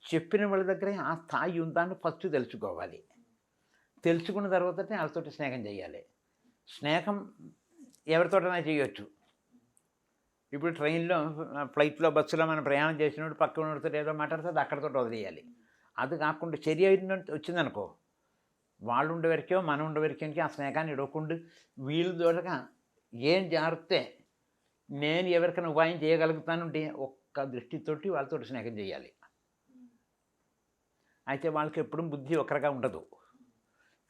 Speaker 2: చెప్పిన వాళ్ళ దగ్గర ఆ స్థాయి ఉందని ఫస్ట్ తెలుసుకోవాలి. తెలుసుకున్న తర్వాతనే వాళ్ళతోటి స్నేహం చేయాలి. స్నేహం ఎవరితోటైనా చేయొచ్చు. ఇప్పుడు ట్రైన్లో ఫ్లైట్లో బస్సులో మనం ప్రయాణం చేసినప్పుడు పక్కన ఉన్నతో ఏదో మాట్లాడితే అది అక్కడితో వదిలేయాలి. అది కాకుండా చర్య వచ్చిందనుకో వాళ్ళు ఉండేవరకో మనం ఉండేవరకే ఆ స్నేహాన్ని ఇడవకుండా వీళ్ళ దూరగా ఏం జాగ్రత్తే నేను ఎవరికైనా ఉపాయం చేయగలుగుతానంటే ఒక్క దృష్టితోటి వాళ్ళతో స్నేహం చేయాలి. అయితే వాళ్ళకి ఎప్పుడు బుద్ధి ఒకరిగా ఉండదు.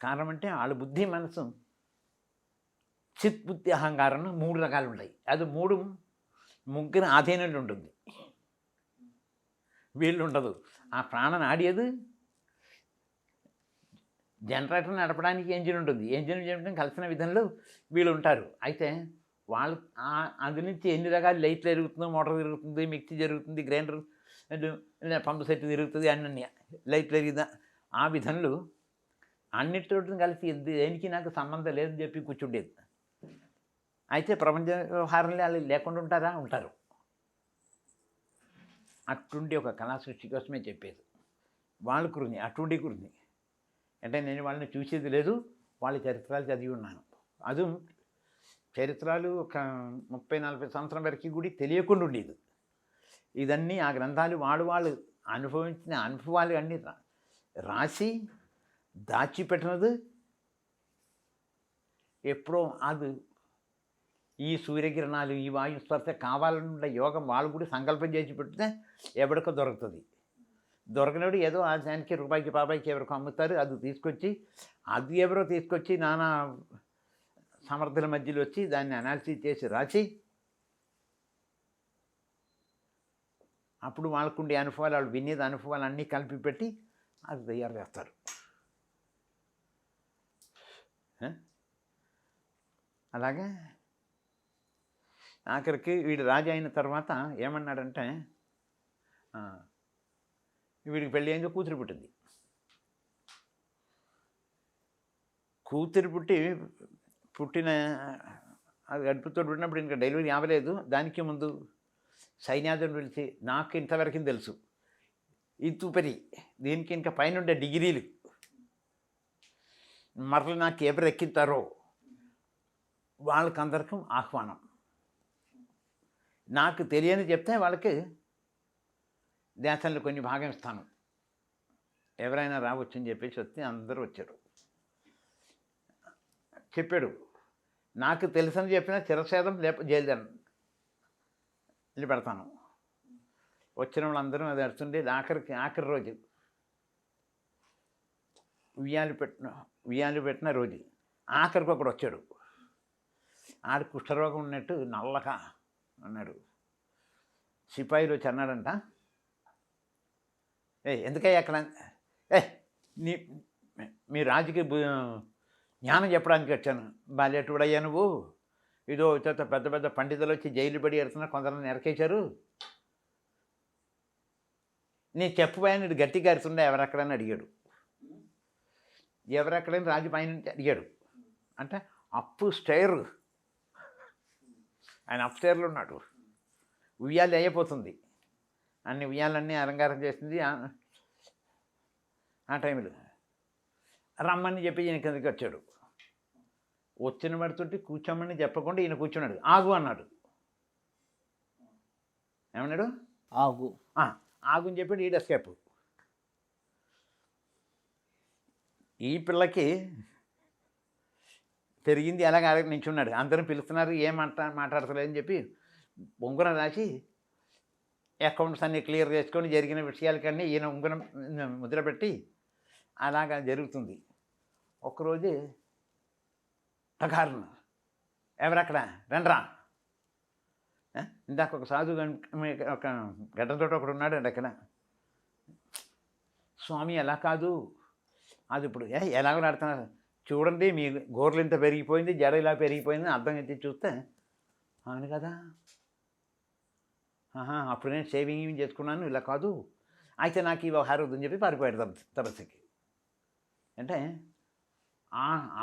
Speaker 2: కారణం అంటే వాళ్ళ బుద్ధి మనసు చిత్ బుద్ధి అహంకారం 3 రకాలు ఉంటాయి. అది ముగ్గురు ఆధీనంలో ఉంటుంది. వీళ్ళు ఉండదు. ఆ ప్రాణం ఆడేది జనరేటర్ నడపడానికి ఎంజిన్ ఉంటుంది. ఎంజిన్ చేయడం కలిసిన విధంలో వీళ్ళు ఉంటారు. అయితే వాళ్ళు అందు నుంచి ఎన్ని రకాల లైట్లు తిరుగుతుందో, మోటార్ తిరుగుతుంది, మిక్సీ జరుగుతుంది, గ్రైండర్ పంపు సెట్ తిరుగుతుంది, అన్నీ లైట్లు తిరిగిదా ఆ విధంలో అన్నిటితో కలిసి దేనికి నాకు సంబంధం లేదని చెప్పి కూర్చుండేది. అయితే ప్రపంచ వ్యవహారంలో వాళ్ళు లేకుండా ఉంటారా? ఉంటారు. అటువంటి ఒక కళా సృష్టి కోసమే చెప్పేది. వాళ్ళు కురిని అటువంటి కురిని అంటే నేను వాళ్ళని చూసేది లేదు, వాళ్ళ చరిత్రలు చదివి ఉన్నాను. అది చరిత్రలు ఒక 30-40 సంవత్సరం వరకు కూడా తెలియకుండా ఉండేది. ఇదన్నీ ఆ గ్రంథాలు వాళ్ళు అనుభవించిన అనుభవాలు అన్నీ రాసి దాచిపెట్టినది. ఎప్పుడో అది ఈ సూర్యకిరణాలు, ఈ వాయు స్పర్శ కావాలన్న యోగం వాళ్ళు కూడా సంకల్పం చేసి పెడితే ఎవరికో దొరుకుతుంది. దొరకనప్పుడు ఏదో ఆ దానికి రూపాయికి పాపాయికి ఎవరికో అమ్ముతారు. అది తీసుకొచ్చి ఎవరో తీసుకొచ్చి నానా సమర్థుల మధ్యలో వచ్చి దాన్ని అనాలిసిస్ చేసి రాసి అప్పుడు వాళ్ళకుండే అనుభవాలు, వాళ్ళు వినేది అనుభవాలు అన్నీ కలిపి పెట్టి అది తయారు చేస్తారు. అలాగే ఆఖరికి వీడు రాజు అయిన తర్వాత ఏమన్నాడంటే, వీడికి పెళ్ళి అయిందో కూతురు పుట్టింది. కూతురు పుట్టిన అది గడుపుతో పుట్టినప్పుడు ఇంకా డెలివరీ అవ్వలేదు. దానికి ముందు సైన్యాధిని పిలిచి, నాకు ఇంతవరకు తెలుసు, ఇంతుపరి దీనికి ఇంకా పైన ఉండే డిగ్రీలు మరలు నాకు ఎవరు ఎక్కిస్తారో వాళ్ళకందరికీ ఆహ్వానం. నాకు తెలియని చెప్తే వాళ్ళకి దేశంలో కొన్ని భాగం ఇస్తాను, ఎవరైనా రావచ్చు అని చెప్పేసి వస్తే అందరూ వచ్చారు. చెప్పాడు, నాకు తెలుసని చెప్పిన చిరసేదం జైలుదాను వెళ్ళి పెడతాను. వచ్చిన వాళ్ళందరూ అది అడుతుండే. ఆఖరి రోజు ఉయ్యాలు పెట్టిన రోజు ఆఖరికి ఒకడు వచ్చాడు. ఆడు కుష్ఠరోగం ఉన్నట్టు నల్లగా అన్నాడు. సిపాయిలు వచ్చి అన్నాడంట, ఎందుకయ్యా అక్కడ మీ రాజుకి జ్ఞానం చెప్పడానికి వచ్చాను. బాలేటుడయ్యా నువ్వు, ఇదో పెద్ద పెద్ద పండితులు వచ్చి జైలు పడి ఎడుతున్నా, కొందరు నెరకేశారు, నీ చెప్పుపోయాను గట్టిగా అరుతుండే ఎవరెక్కడని అడిగాడు. ఎవరెక్కడని రాజు పైన అడిగాడు. అంటే అప్పు స్టైర్, ఆయన అప్ స్టైర్లో ఉన్నాడు. ఉయ్యాలు అయిపోతుంది, అన్ని ఉయ్యాలన్నీ అలంకారం చేసింది. ఆ టైంలో రమ్మని చెప్పి ఈయన కిందకి వచ్చాడు. వచ్చిన వాడితోటి కూర్చోమని చెప్పకుండా ఈయన కూర్చున్నాడు. ఆగు అన్నాడు. ఏమన్నాడు?
Speaker 1: ఆగు.
Speaker 2: ఆగు అని చెప్పాడు. ఈ డెస్కేప్. ఈ పిల్లకి పెరిగింది అలాగే నించున్నాడు. అందరూ పిలుస్తున్నారు, ఏం మాట్లాడతలేదని చెప్పి ఉంగరం రాసి అకౌంట్స్ అన్నీ క్లియర్ చేసుకొని జరిగిన విషయాలకన్నీ ఈయన ఉంగరం ముద్ర పెట్టి అలాగా జరుగుతుంది. ఒకరోజు టకారును, ఎవరక్కడ రండ్రా, ఇందాక ఒక సాధు ఒక గడ్డతోటి ఒకడు ఉన్నాడు అండి అక్కడ. స్వామి అలా కాదు, అది ఇప్పుడు ఎలాగో ఆడుతున్నారు చూడండి, మీ గోర్లు ఇంత పెరిగిపోయింది, జడ ఇలా పెరిగిపోయింది అర్థం అయితే చూస్తే అవును కదా, అప్పుడు నేను షేవింగ్ చేసుకున్నాను, ఇలా కాదు, అయితే నాకు ఈ వ్యవహారం వద్దని చెప్పి పారిపోయాడు తపస్సుకి. అంటే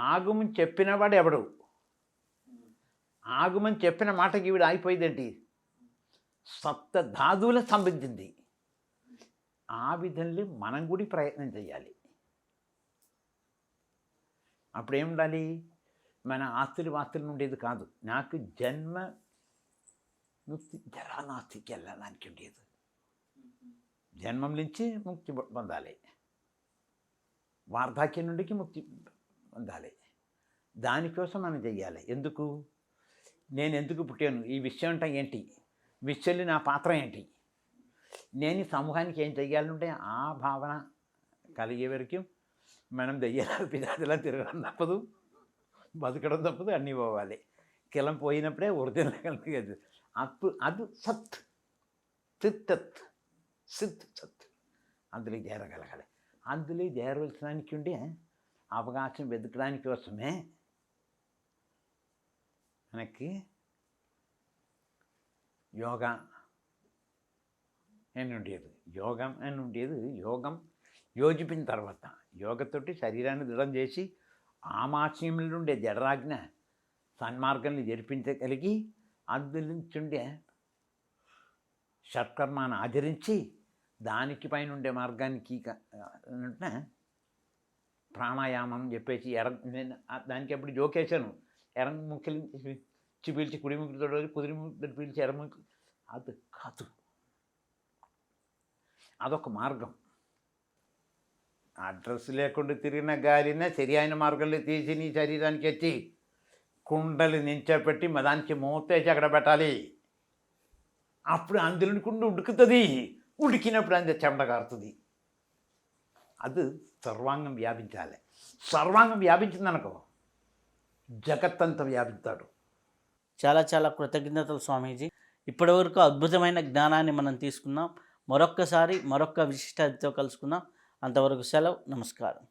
Speaker 2: ఆగుమని చెప్పినవాడు ఎవడు, ఆగుమని చెప్పిన మాటకి వీడు ఆగిపోయిందేంటి, సప్త ధాతువుల సంబంధించింది. ఆ విధంలో మనం కూడా ప్రయత్నం చేయాలి. అప్పుడు ఏముండాలి, మన ఆస్తులు ఉండేది కాదు, నాకు జన్మ ముక్తి జరానాస్తికి వెళ్ళడానికి ఉండేది. జన్మం నుంచి ముక్తి పొందాలి, వార్ధాక్యం నుండికి ముక్తి పొందాలి. దానికోసం మనం చెయ్యాలి. ఎందుకు, నేను ఎందుకు పుట్టాను, ఈ విషయం అంటే ఏంటి, విషయంలో నా పాత్ర ఏంటి, నేను ఈ సమూహానికి ఏం చెయ్యాలంటే ఆ భావన కలిగే వరకు మనం దెయ్యాల పిదాదిలా తిరగడం తప్పదు. బతకడం తప్పదు, అన్నీ పోవాలి. కిలం పోయినప్పుడే ఒరిజినల్ కలిగేది. అప్పుడు అది సత్, చిత్తత్, సిత్ సత్, అందులో చేరగలగాలి. అందులో చేరవలసినానికి ఉండే అవకాశం వెతకడానికి కోసమే మనకి యోగా అని ఉండేది. యోగం అని ఉండేది. యోగం యోజిపిన తర్వాత యోగతోటి శరీరాన్ని దృఢం చేసి ఆమాశయంలో ఉండే జడరాజ్ఞ సన్మార్గాన్ని జరిపించగలిగి అందులో నుంచి ఉండే షట్కర్మాన్ని ఆచరించి దానికి పైన ఉండే మార్గానికి ప్రాణాయామం చెప్పేసి నేను దానికి అప్పుడు జోకేశాను. ఎడం ముక్కలు పీల్చి కుడి ముక్కుతో కుదిరి ముక్కులు పీల్చి ఎడముక్కు, అది కాదు, అదొక మార్గం. అడ్రస్ లేకుండా తిరిగిన గాలినే సరి అయిన మార్గంలో తీసి నీ శరీరానికి వచ్చి కుండలు నించోపెట్టి దానికి మూతేసి అక్కడ పెట్టాలి. అప్పుడు అందులోని కుండ ఉడుకుతుంది. ఉడికినప్పుడు అంతే చెమట కారుతుంది. అది సర్వాంగం వ్యాపించాలి. సర్వాంగం వ్యాపించిందనుకో జగత్తంతా వ్యాపిస్తాడు.
Speaker 1: చాలా చాలా కృతజ్ఞతలు స్వామీజీ. ఇప్పటివరకు అద్భుతమైన జ్ఞానాన్ని మనం తీసుకున్నాం. మరొక్క విశిష్ట అతిథితో కలుసుకుందాం. అంతవరకు సెలవు. నమస్కారం.